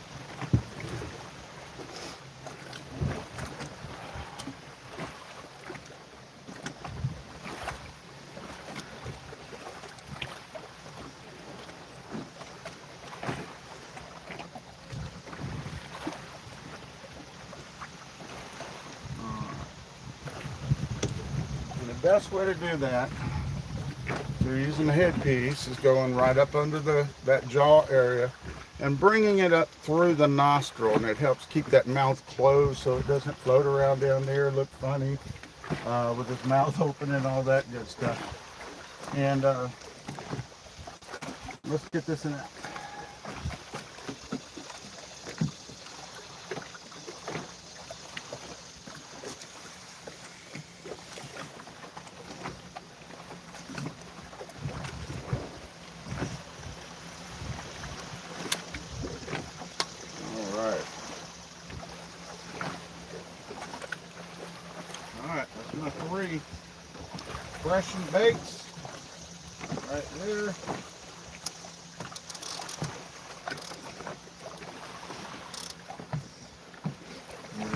And the best way to do that, they're using the headpiece, is going right up under that jaw area and bringing it up through the nostril, and it helps keep that mouth closed so it doesn't float around down there, look funny with his mouth open and all that good stuff. And let's get this in out. Alright, that's my 3 fresh and baked right there.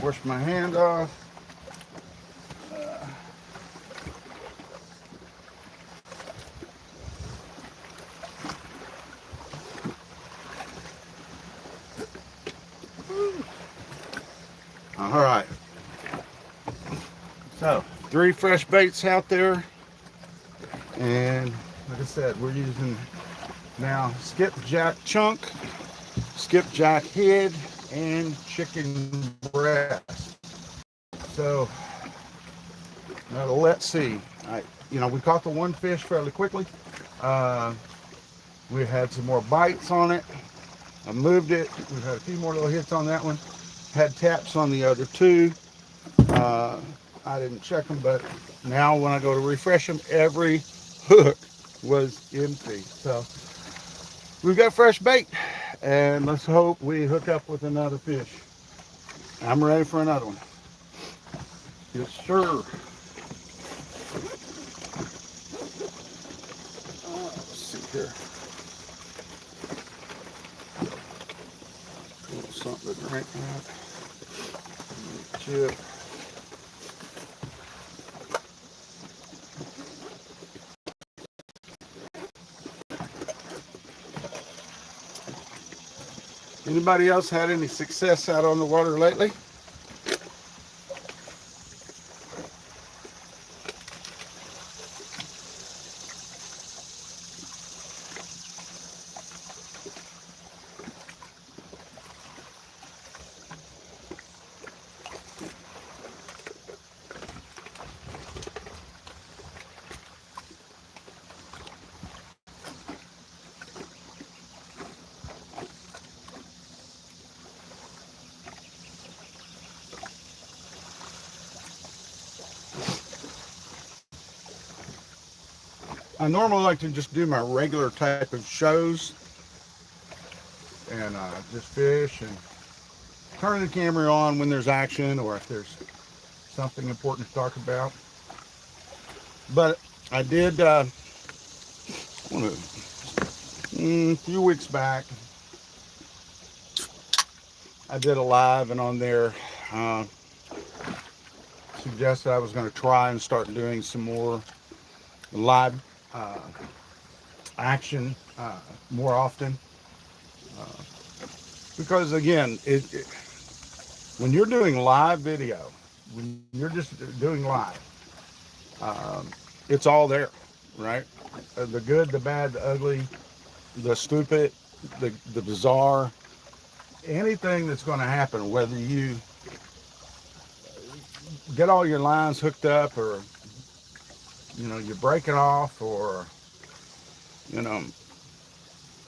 Wash my hand off. All right. So 3 fresh baits out there, and like I said, we're using now skipjack chunk, skipjack head, and chicken breast. So now let's see. We caught the 1 fish fairly quickly. We had some more bites on it. I moved it. We've had a few more little hits on that one. Had taps on the other 2. I didn't check them, but now when I go to refresh them, every hook was empty. So we've got fresh bait, and let's hope we hook up with another fish. I'm ready for another one. Yes, sir. Let's see here. A little something to drink that. Chip. Anybody else had any success out on the water lately? I normally like to just do my regular type of shows and just fish and turn the camera on when there's action or if there's something important to talk about. But I did a few weeks back, I did a live, and on there suggested I was going to try and start doing some more live action more often, because again, when you're doing live video, when you're just doing live, it's all there. right? The good, the bad, the ugly, the stupid, the bizarre, anything that's going to happen, whether you get all your lines hooked up or, you break it off or, you know,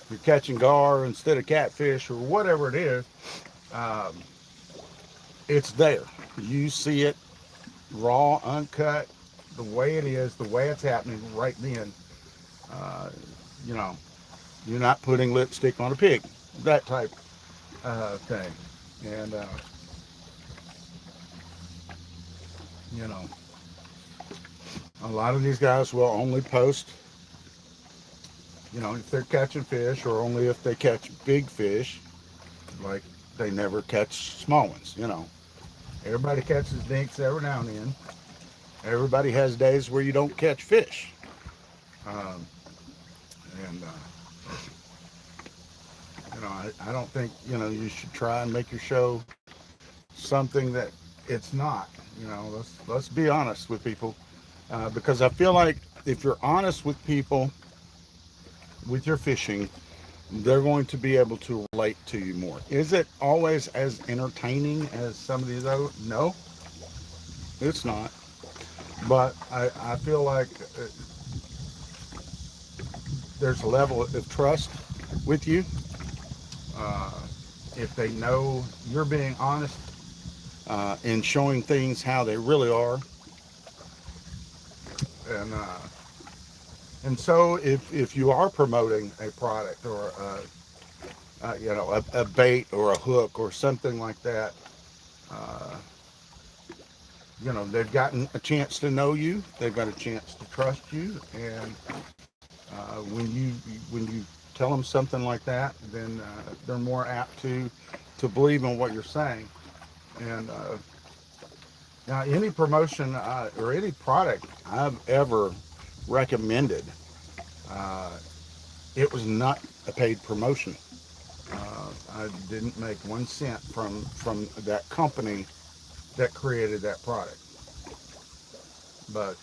you're catching gar instead of catfish or whatever it is, um, it's there. You see it raw, uncut, the way it is, the way it's happening right then. Uh, you know, you're not putting lipstick on a pig, that type thing. And, you know, a lot of these guys will only post, if they're catching fish or only if they catch big fish, like they never catch small ones. Everybody catches dinks every now and then. Everybody has days where you don't catch fish. Um, and, I don't think, you should try and make your show something that it's not. Let's be honest with people. Because I feel like if you're honest with people with your fishing, they're going to be able to relate to you more. Is it always as entertaining as some of these other? No, it's not. But I feel like there's a level of trust with you. Uh, if they know you're being honest and showing things how they really are, and so if you are promoting a product or a bait or a hook or something like that, uh, they've gotten a chance to know you, they've got a chance to trust you, and when you tell them something like that, then they're more apt to believe in what you're saying. And now, any promotion or any product I've ever recommended, uh, it was not a paid promotion. I didn't make 1 cent from that company that created that product. But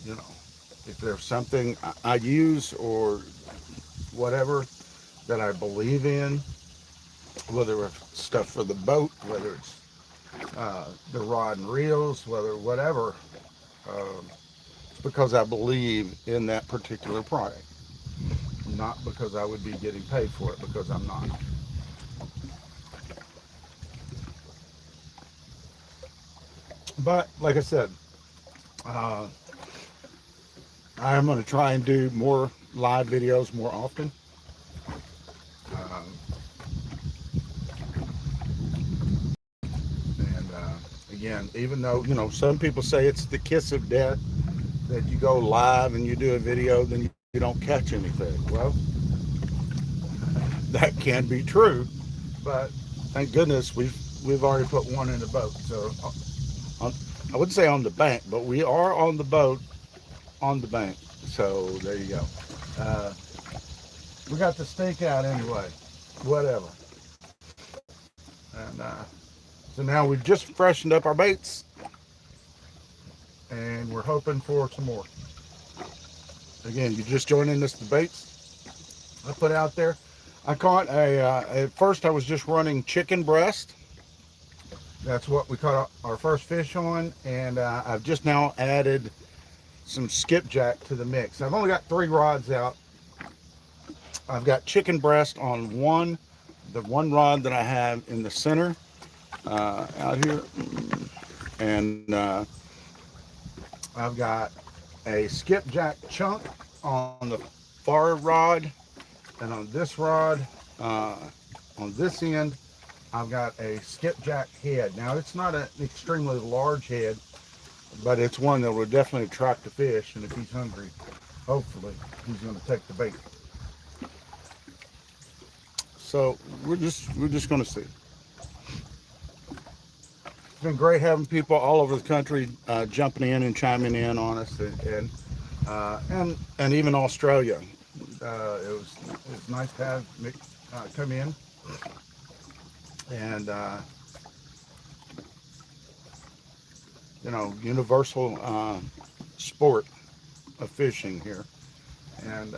you know, if there's something I use or whatever that I believe in, whether it's stuff for the boat, whether it's the rod and reels, whether whatever, it's because I believe in that particular product, not because I would be getting paid for it, because I'm not. But like I said, uh, I'm going to try and do more live videos more often. Um, and again, even though, some people say it's the kiss of death that you go live and you do a video, then you don't catch anything. Well, that can be true, but thank goodness we've already put one in the boat. So on, I wouldn't say on the bank, but we are on the boat on the bank. So there you go. Uh, we got the stake out anyway. Whatever. And so now we've just freshened up our baits, and we're hoping for some more. Again, you're just joining us, the baits I put out there. I caught at first I was just running chicken breast. That's what we caught our first fish on, and I've just now added some skipjack to the mix. I've only got 3 rods out. I've got chicken breast on the one rod that I have in the center out here, and I've got a skipjack chunk on the far rod, and on this rod, uh, on this end, I've got a skipjack head. Now, it's not an extremely large head, but it's one that will definitely attract the fish, and if he's hungry, hopefully, he's going to take the bait. So we're just going to see. It's been great having people all over the country jumping in and chiming in on us, and even Australia. It was nice to have Mick come in, and universal sport of fishing here. And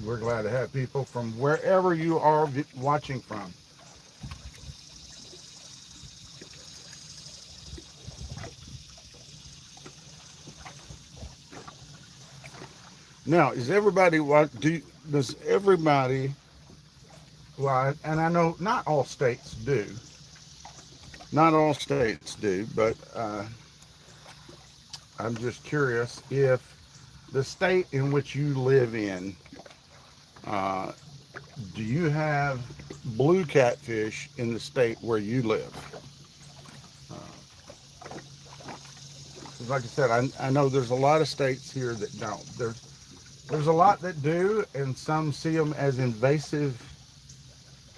we're glad to have people from wherever you are watching from. Now, is everybody does everybody, well, and I know not all states do, not all states do, but I'm just curious if the state in which you live in, uh, do you have blue catfish in the state where you live? 'Cause like I said, I know there's a lot of states here that don't. There's a lot that do, and some see them as invasive,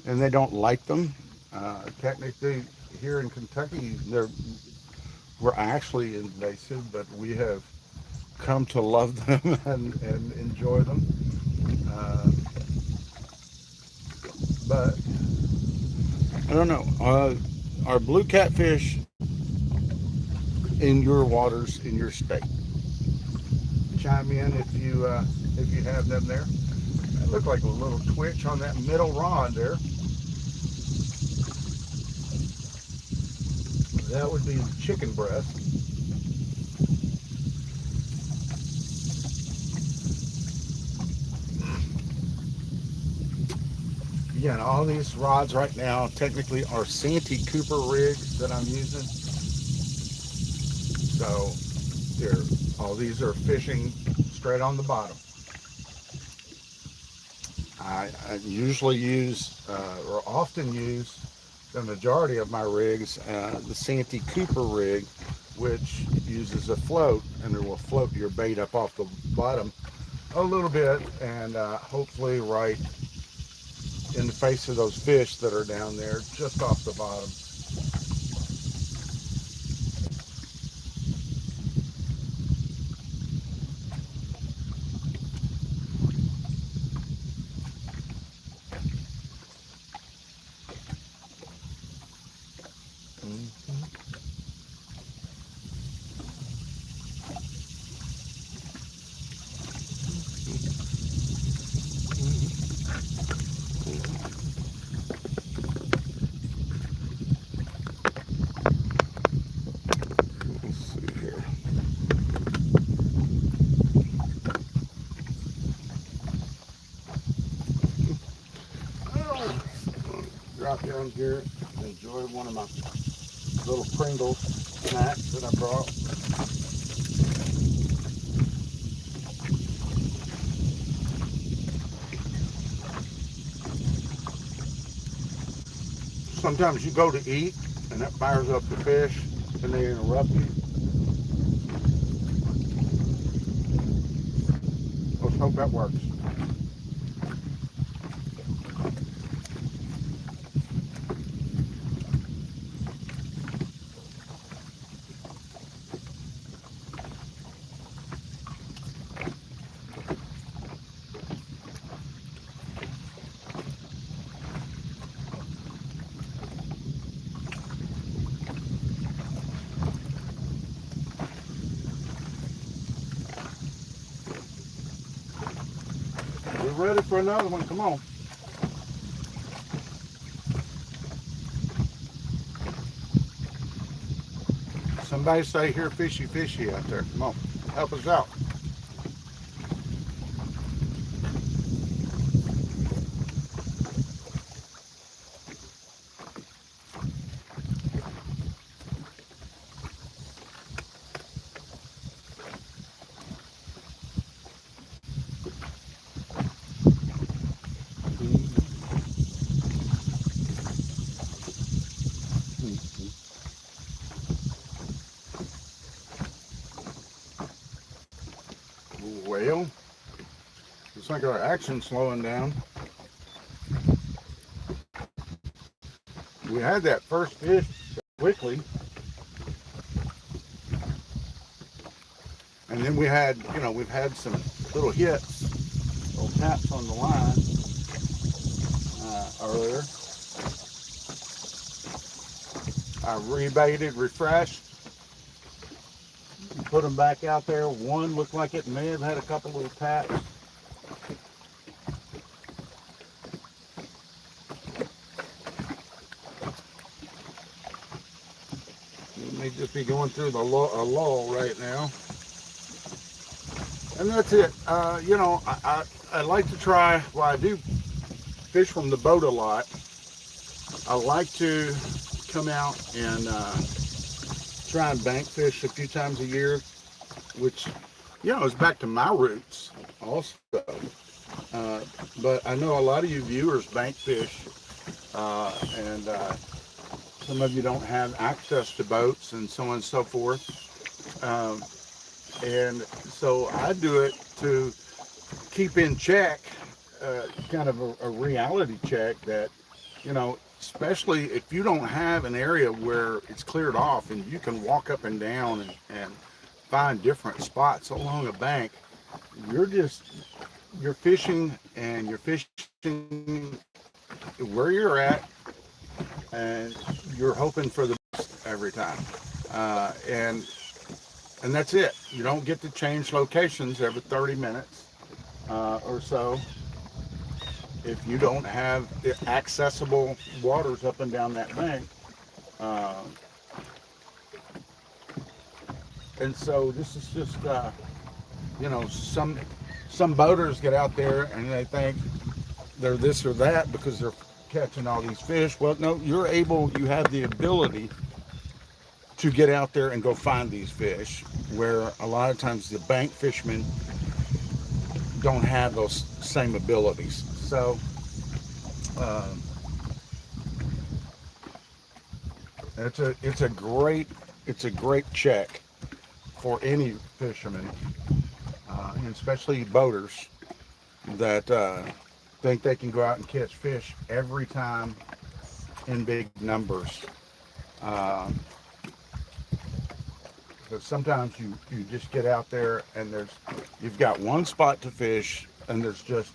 and they don't like them. Technically, here in Kentucky, we're actually invasive, but we have come to love them and enjoy them. Uh, but I don't know. Are blue catfish in your waters in your state? Chime in if you have them there. That looked like a little twitch on that middle rod there. That would be the chicken breast. Again, all these rods right now technically are Santee Cooper rigs that I'm using. So all these are fishing straight on the bottom. I usually use, or often use, the majority of my rigs, the Santee Cooper rig, which uses a float, and it will float your bait up off the bottom a little bit, and hopefully right in the face of those fish that are down there, just off the bottom. Let's see here. Drop down here and enjoy one of my little Pringles snacks that I brought. Sometimes you go to eat and that fires up the fish and they interrupt you. Let's hope that works. We're ready for another one. Come on. Somebody say here fishy fishy out there. Come on. Help us out. Well, looks like our action's slowing down. We had that first fish quickly, and then we've had some little hits, little taps on the line earlier. I rebaited, refreshed, put them back out there. One looked like it may have had a couple little taps. You may just be going through a lull right now. And that's it. You know, I like to try, well, I do fish from the boat a lot. I like to come out and try and bank fish a few times a year, which, you know, is back to my roots also. But I know a lot of you viewers bank fish, and some of you don't have access to boats and so on and so forth. And so I do it to keep in check, kind of a reality check that, you know, especially if you don't have an area where it's cleared off and you can walk up and down and find different spots along a bank, you're fishing and you're fishing where you're at, and you're hoping for the best every time. And that's it. You don't get to change locations every 30 minutes or so if you don't have accessible waters up and down that bank. And so this is just, you know, some boaters get out there and they think they're this or that because they're catching all these fish. Well, no, you have the ability to get out there and go find these fish, where a lot of times the bank fishermen don't have those same abilities. So it's a great check for any fisherman, and especially boaters that think they can go out and catch fish every time in big numbers. But sometimes you just get out there and you've got one spot to fish and there's just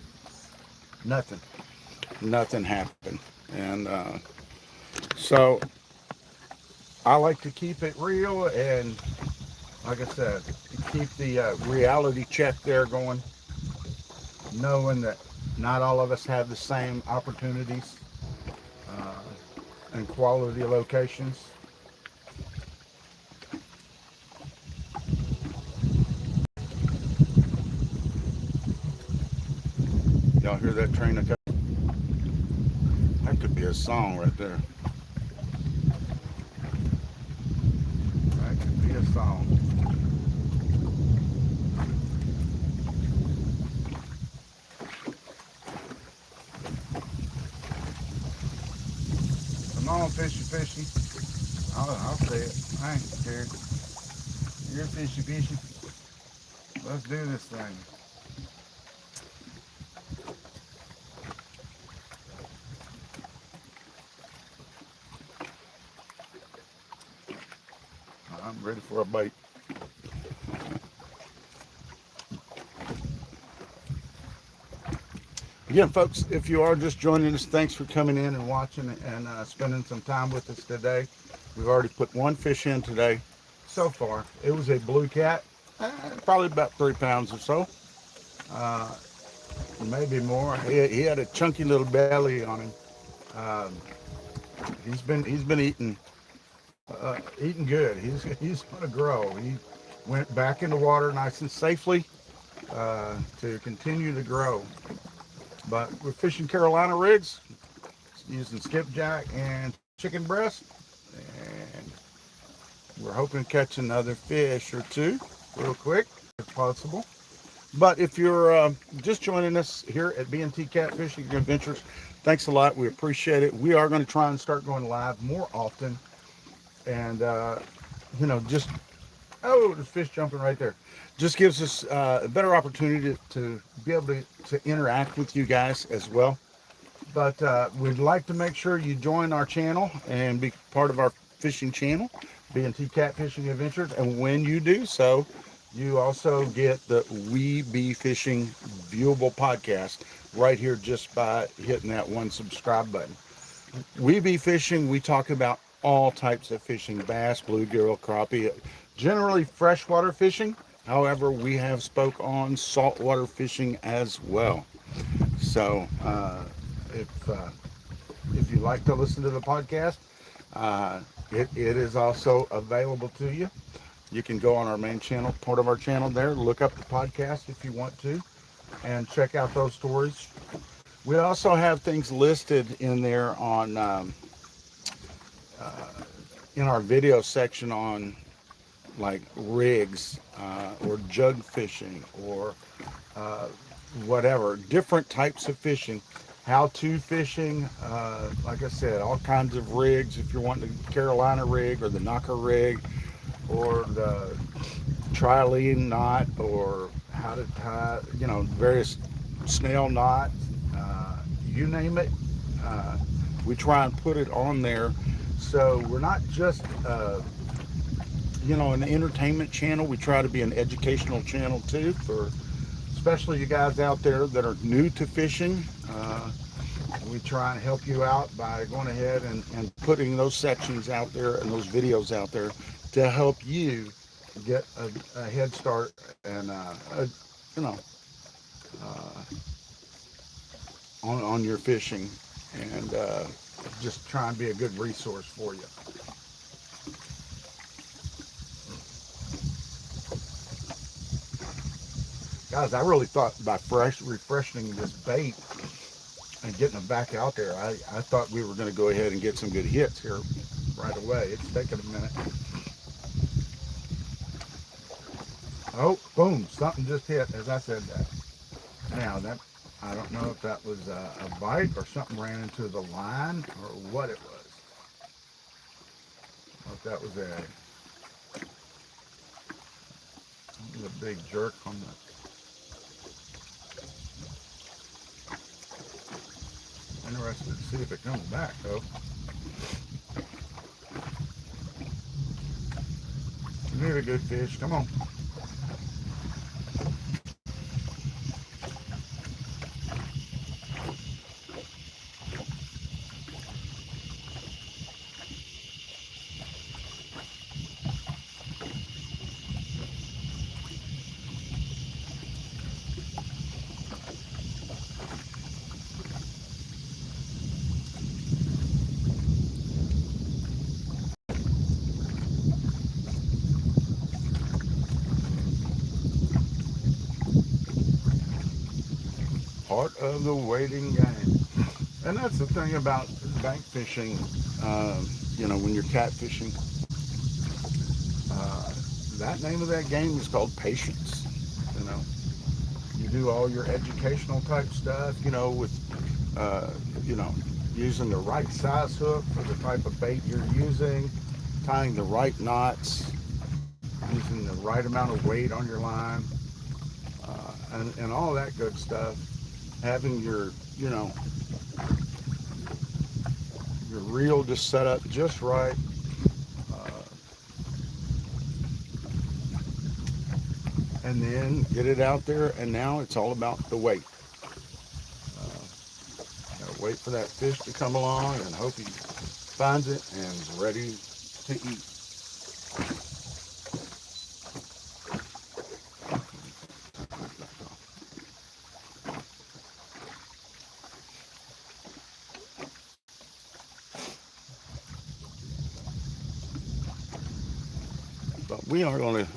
nothing happened. And so I like to keep it real, and like I said, keep the reality check there going, knowing that not all of us have the same opportunities and quality locations. Y'all hear that train of cars? That could be a song right there. That could be a song. Come on, fishy. I'll say it. I ain't scared. You're fishy. Let's do this thing. I'm ready for a bite. Again, folks, if you are just joining us, thanks for coming in and watching and spending some time with us today. We've already put one fish in today so far. It was a blue cat, probably about 3 pounds or so, maybe more. He had a chunky little belly on him. He's been eating good. He's going to grow. He went back in the water nice and safely to continue to grow. But we're fishing Carolina rigs, using skipjack and chicken breast, and we're hoping to catch another fish or two real quick if possible. But if you're just joining us here at B&T Catfishing Adventures, thanks a lot. We appreciate it. We are going to try and start going live more often. And, you know, just, there's fish jumping right there. Just gives us a better opportunity to be able to interact with you guys as well. But we'd like to make sure you join our channel and be part of our fishing channel, B&T Catfishing Adventures. And when you do so, you also get the We Be Fishing viewable podcast right here just by hitting that one subscribe button. We Be Fishing, we talk about all types of fishing: bass, bluegill, crappie, Generally freshwater fishing. However, we have spoke on saltwater fishing as well. So if uh, if you like to listen to the podcast, uh, it is also available to you. You can go on our main channel, part of our channel there, look up the podcast if you want to, and check out those stories. We also have things listed in there on uh, in our video section on like rigs or jug fishing or uh, whatever, different types of fishing, how to fishing, like I said, all kinds of rigs. If you're wanting the Carolina rig or the knocker rig or the trilene knot or how to tie, various snail knots, you name it. Uh, we try and put it on there. So we're not just, an entertainment channel. We try to be an educational channel too, for especially you guys out there that are new to fishing. We try and help you out by going ahead and putting those sections out there and those videos out there to help you get a head start and you know uh, on your fishing, and just try and be a good resource for you. Guys, I really thought by refreshing this bait and getting them back out there, I thought we were going to go ahead and get some good hits here right away. It's taking a minute. Oh, boom, something just hit as I said that. Now, that, I don't know if that was a bite or something ran into the line or what it was. Or if that was a big jerk on the... Interested to see if it comes back, though. You need a good fish. Come on. Part of the waiting game. And that's the thing about bank fishing. When you're catfishing, uh, that name of that game is called patience. You know, you do all your educational type stuff, with, uh, you know, using the right size hook for the type of bait you're using, tying the right knots, using the right amount of weight on your line, and all that good stuff. Having your reel just set up just right. Uh, and then get it out there, and now it's all about the weight. Gotta wait for that fish to come along and hope he finds it and is ready to eat. But we are going to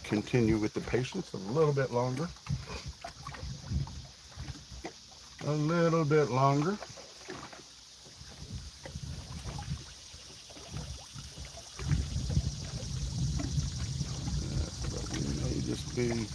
continue with the patience a little bit longer. A little bit longer. But we may just be...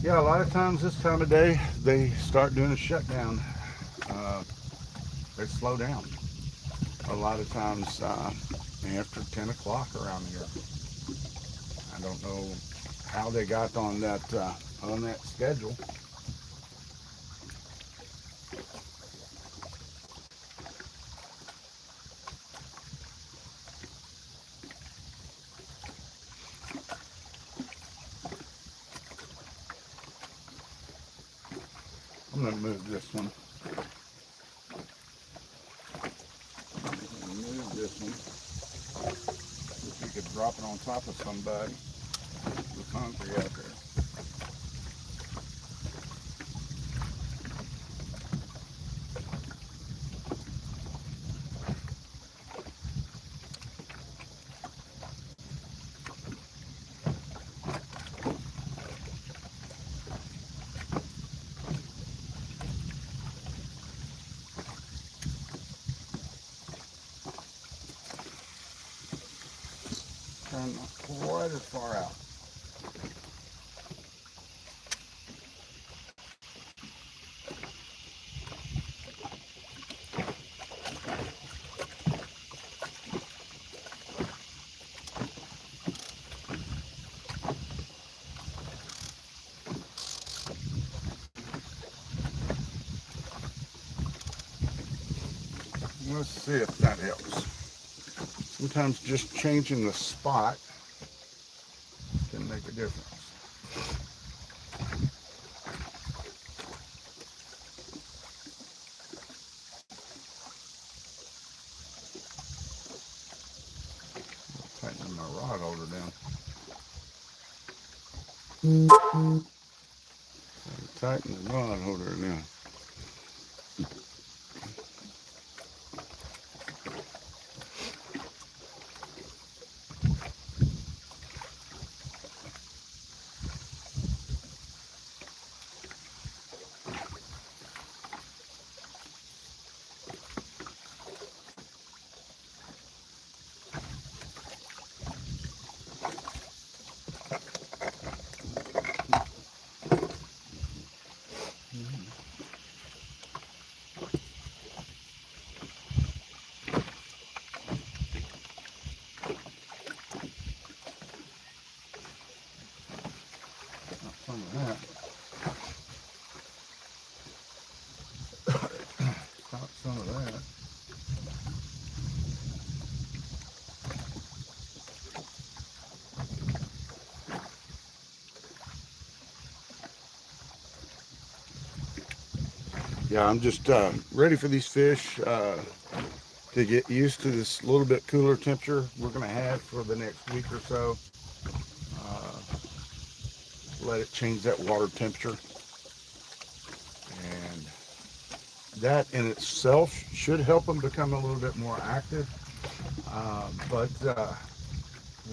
Yeah, a lot of times this time of day, they start doing a shutdown. Uh, they slow down. A lot of times after 10 o'clock around here. I don't know how they got on that schedule. to move this one. Move this one. If you could drop it on top of somebody. It's hungry out there. Turn not quite as far out. Let's see if that helps. Sometimes just changing the spot can make a difference. Tighten my rod holder down. Tighten the rod holder down. Some of that. Stop some of that. Yeah, I'm just ready for these fish to get used to this little bit cooler temperature we're going to have for the next week or so. Let it change that water temperature. And that in itself should help them become a little bit more active. But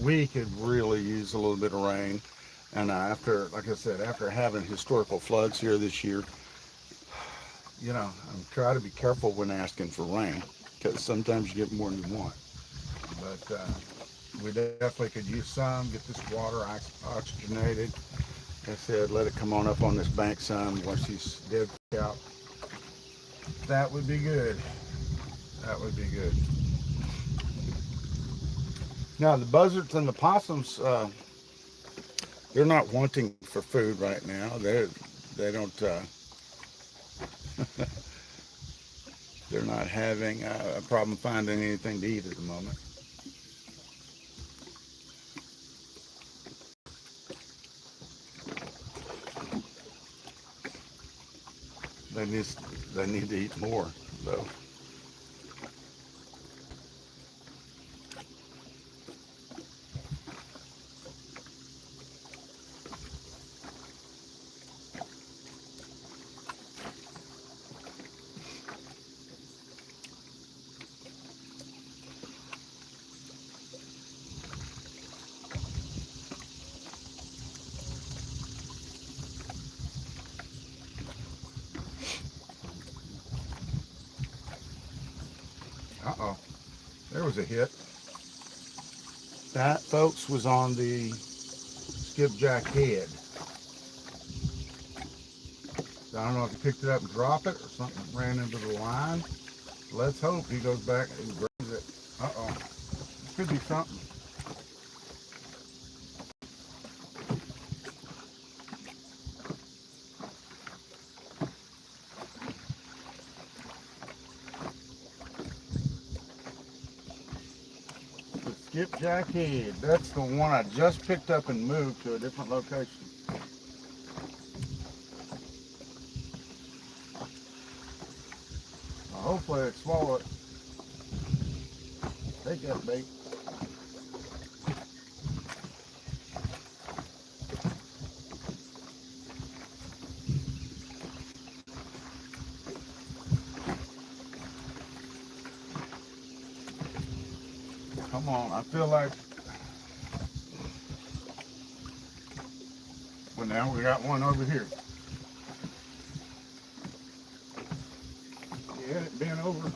we could really use a little bit of rain. And after, like I said, after having historical floods here this year, you know, I'm trying to be careful when asking for rain, because sometimes you get more than you want. But we definitely could use some, get this water oxygenated. Like I said, let it come on up on this bank some once these dead out. That would be good. That would be good. Now the buzzards and the possums, they're not wanting for food right now. They don't. They're not having a problem finding anything to eat at the moment. They need they need to eat more though. Uh-oh. There was a hit. That, folks, was on the skipjack head. I don't know if he picked it up and dropped it or something ran into the line. Let's hope he goes back and grabs it. Uh-oh. This could be something. The skipjack head. That's the one I just picked up and moved to a different location. hopefully it swallow it. Take that bait. Come on, I feel like, well, now we got one over here. Yeah, it bent over.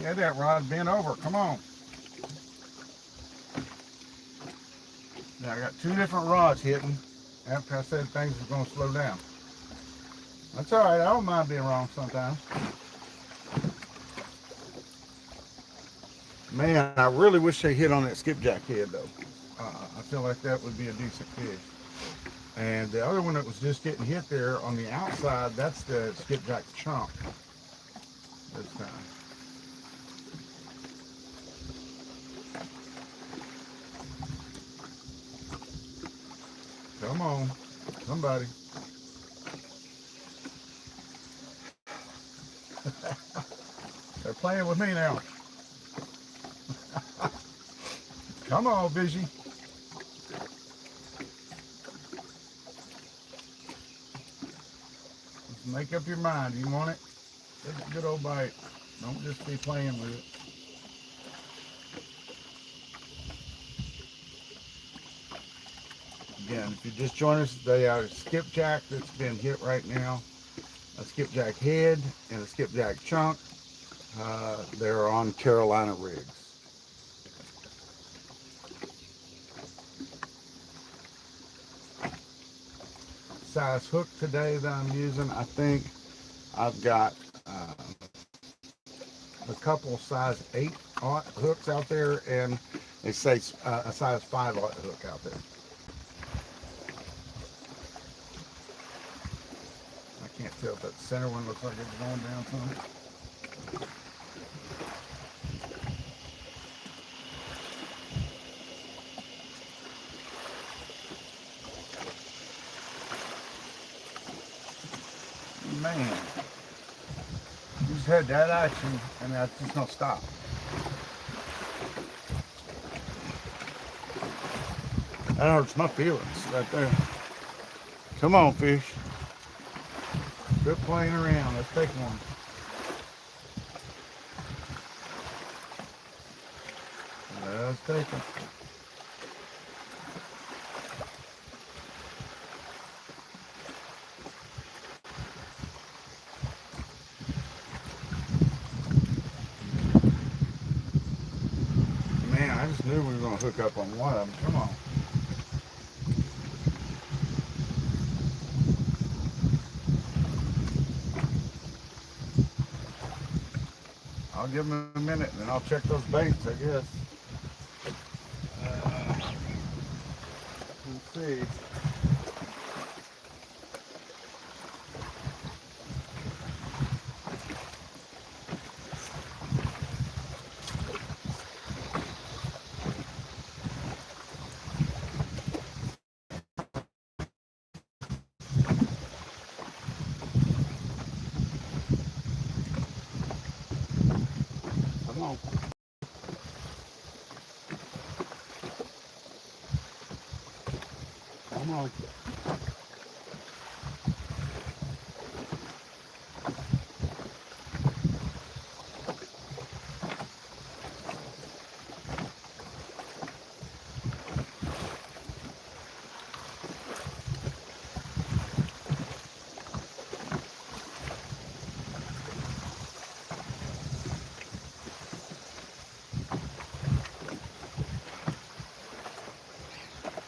Yeah, that rod bent over. Come on. Now I got 2 different rods hitting after I said things were going to slow down. That's all right. I don't mind being wrong sometimes. Man, I really wish they hit on that skipjack head though. I feel like that would be a decent fish. And the other one that was just getting hit there on the outside, that's the skipjack chunk this time. Come on, somebody. They're playing with me now. Come on, Fishy. Just make up your mind. You want it? Take a good old bite. Don't just be playing with it. Again, if you just join us today, I have a skipjack that's been hit right now, a skipjack head, and a skipjack chunk. They're on Carolina rigs. Size hook today that I'm using, I think I've got a couple size 8/0 hooks out there, and they say a size 5/0 hook out there. I can't tell if that center one looks like it's going down some. Man, you just had that action, and that's just gonna stop. That hurts my feelings right there. Come on, fish. Quit playing around. Let's take one. Let's take it. Man, I just knew we were going to hook up on one of them. Come on. I'll give them a minute and then I'll check those baits, I guess. Let's see. Come on. Come on.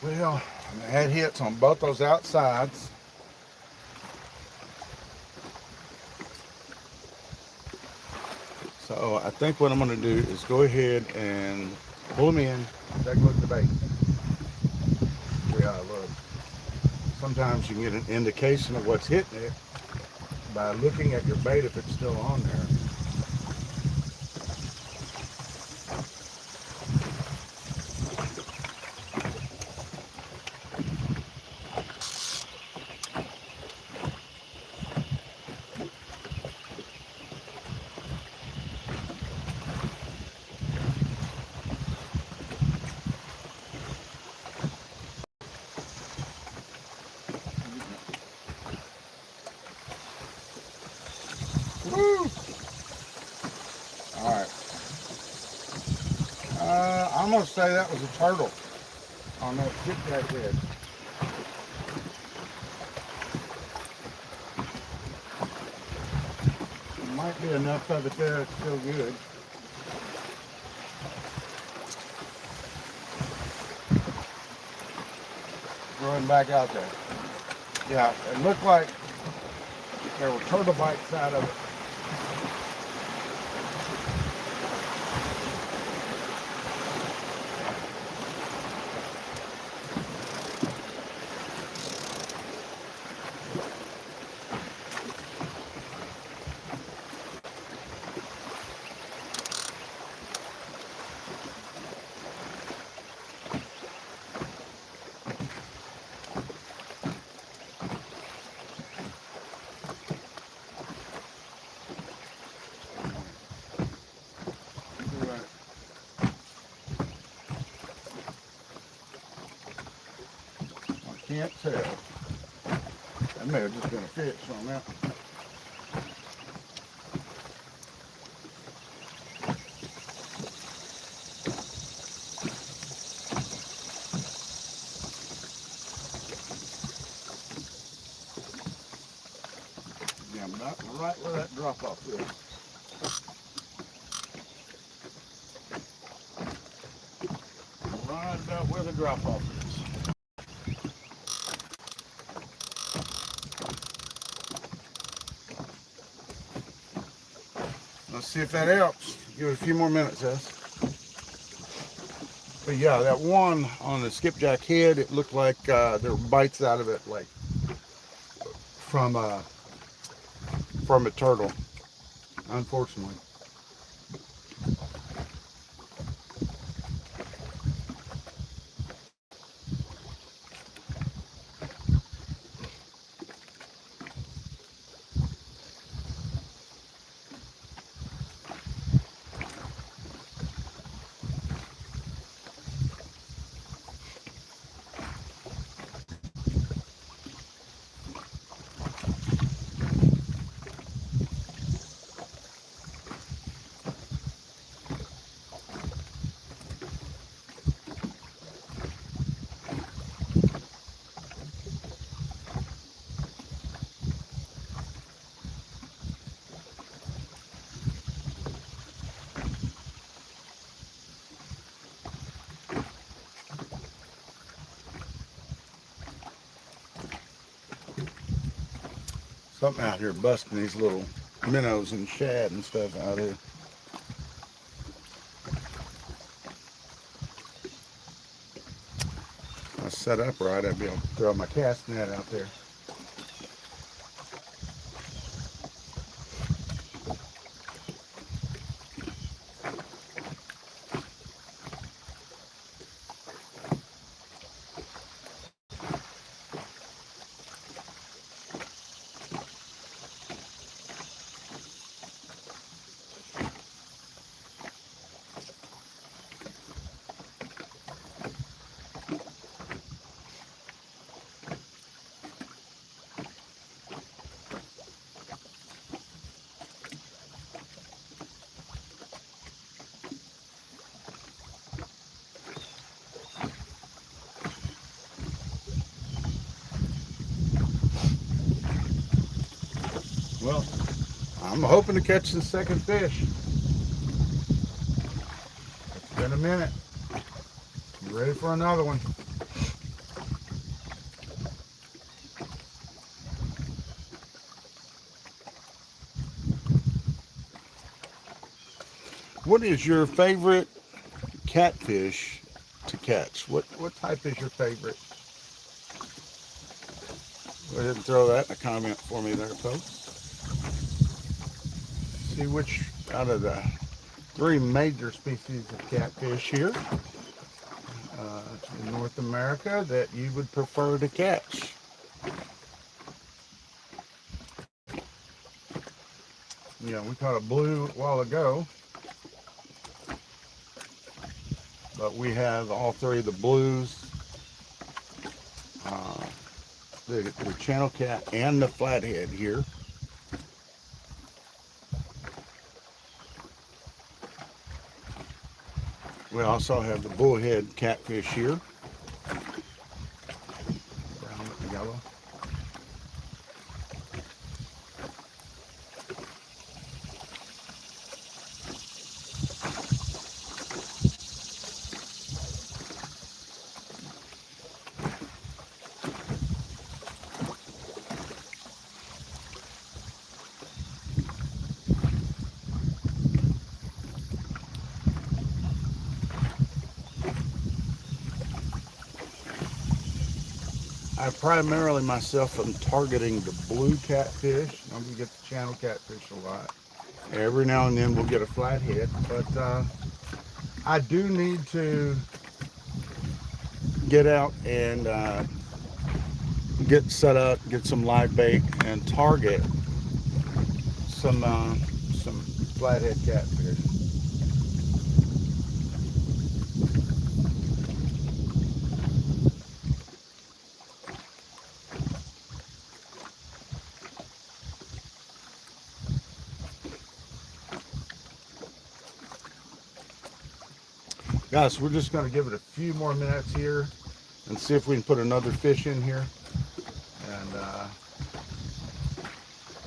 Well, I had hits on both those outsides. So I think what I'm going to do is go ahead and pull them in, take a look at the bait. See how it looks. Sometimes you can get an indication of what's hitting it by looking at your bait if it's still on there. almost say that was a turtle on that skipjack head. Might be enough of it there, it's still good. Throwing back out there. Yeah, it looked like there were turtle bites out of it. Can't tell. That may have just been a fish on that. Yeah, about right where that drop off is. Right about where the drop off is. Let's see if that helps. Give it a few more minutes, us. But yeah, that one on the skipjack head, it looked like there were bites out of it, like from a turtle, unfortunately. Something out here busting these little minnows and shad and stuff out here. If I set up right, I'd be able to throw my cast net out there. Well, I'm hoping to catch the second fish. It's been a minute. You ready for another one? What is your favorite catfish to catch? What type is your favorite? Go ahead and throw that in a comment for me there, folks. See which out of the three major species of catfish here in North America that you would prefer to catch. Yeah, we caught a blue a while ago, but we have all three of the blues, the channel cat, and the flathead here. We also have the bullhead catfish here. Brown and yellow. I primarily myself am targeting the blue catfish. I'm gonna get the channel catfish a lot. Every now and then we'll get a flathead, but I do need to get out and get set up, get some live bait, and target some flathead catfish. Guys, we're just going to give it a few more minutes here and see if we can put another fish in here, and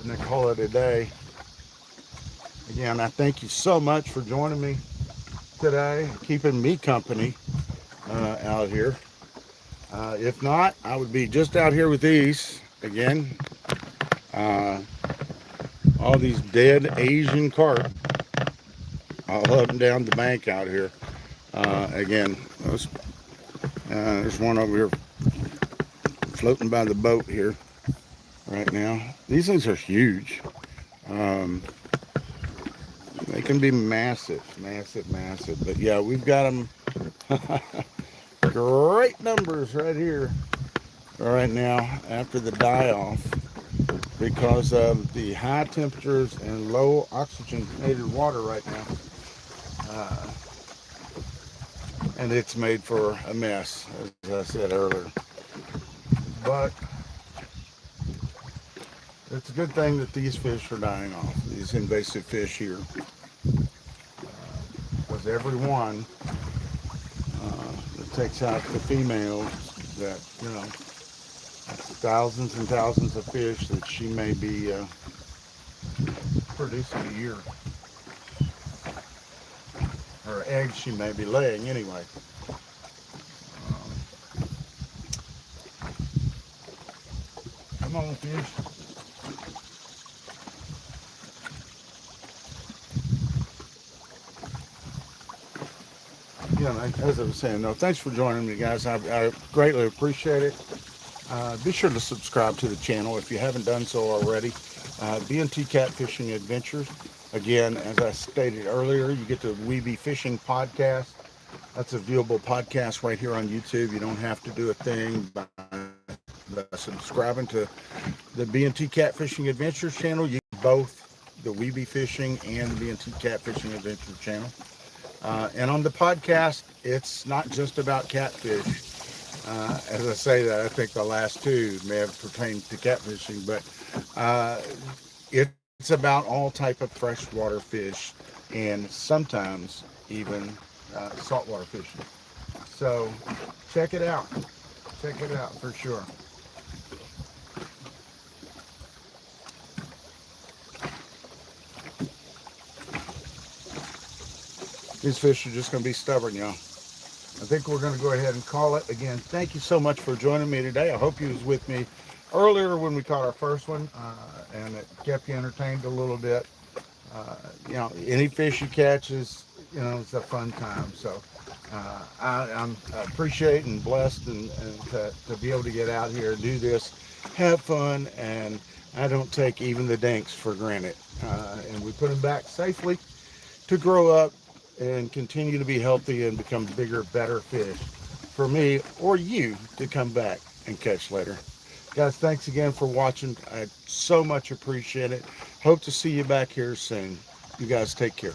then call it a day. Again, I thank you so much for joining me today, keeping me company out here. If not, I would be just out here with these again. All these dead Asian carp all up and down the bank out here. Again, there's one over here floating by the boat here right now. These things are huge. They can be massive. But yeah, we've got them great numbers right here right now after the die-off because of the high temperatures and low oxygenated water right now. And it's made for a mess, as I said earlier. But it's a good thing that these fish are dying off, these invasive fish here. Because every one that takes out the females, that, you know, that's thousands and thousands of fish that she may be producing a year. Or eggs she may be laying anyway. Come on, fish. Yeah, as I was saying, no, thanks for joining me, guys. I greatly appreciate it. Be sure to subscribe to the channel if you haven't done so already. B&T Catfishing Adventures. Again, as I stated earlier, you get the Weeby Fishing Podcast. That's a viewable podcast right here on YouTube. You don't have to do a thing by subscribing to the B&T Catfishing Adventures channel. You get both the Weeby Fishing and the B&T Catfishing Adventures channel. And on the podcast, it's not just about catfish. As I say that, I think the last two may have pertained to catfishing, but it's about all type of freshwater fish and sometimes even saltwater fishing. So check it out. Check it out for sure. These fish are just going to be stubborn, y'all. I think we're going to go ahead and call it. Again, thank you so much for joining me today. I hope you was with me earlier when we caught our first one, and it kept you entertained a little bit. You know, any fish you catch is, you know, it's a fun time. So I appreciate and blessed and to be able to get out here and do this, have fun, and I don't take even the dinks for granted. And we put them back safely to grow up and continue to be healthy and become bigger, better fish for me or you to come back and catch later. Guys, thanks again for watching. I so much appreciate it. Hope to see you back here soon. You guys take care.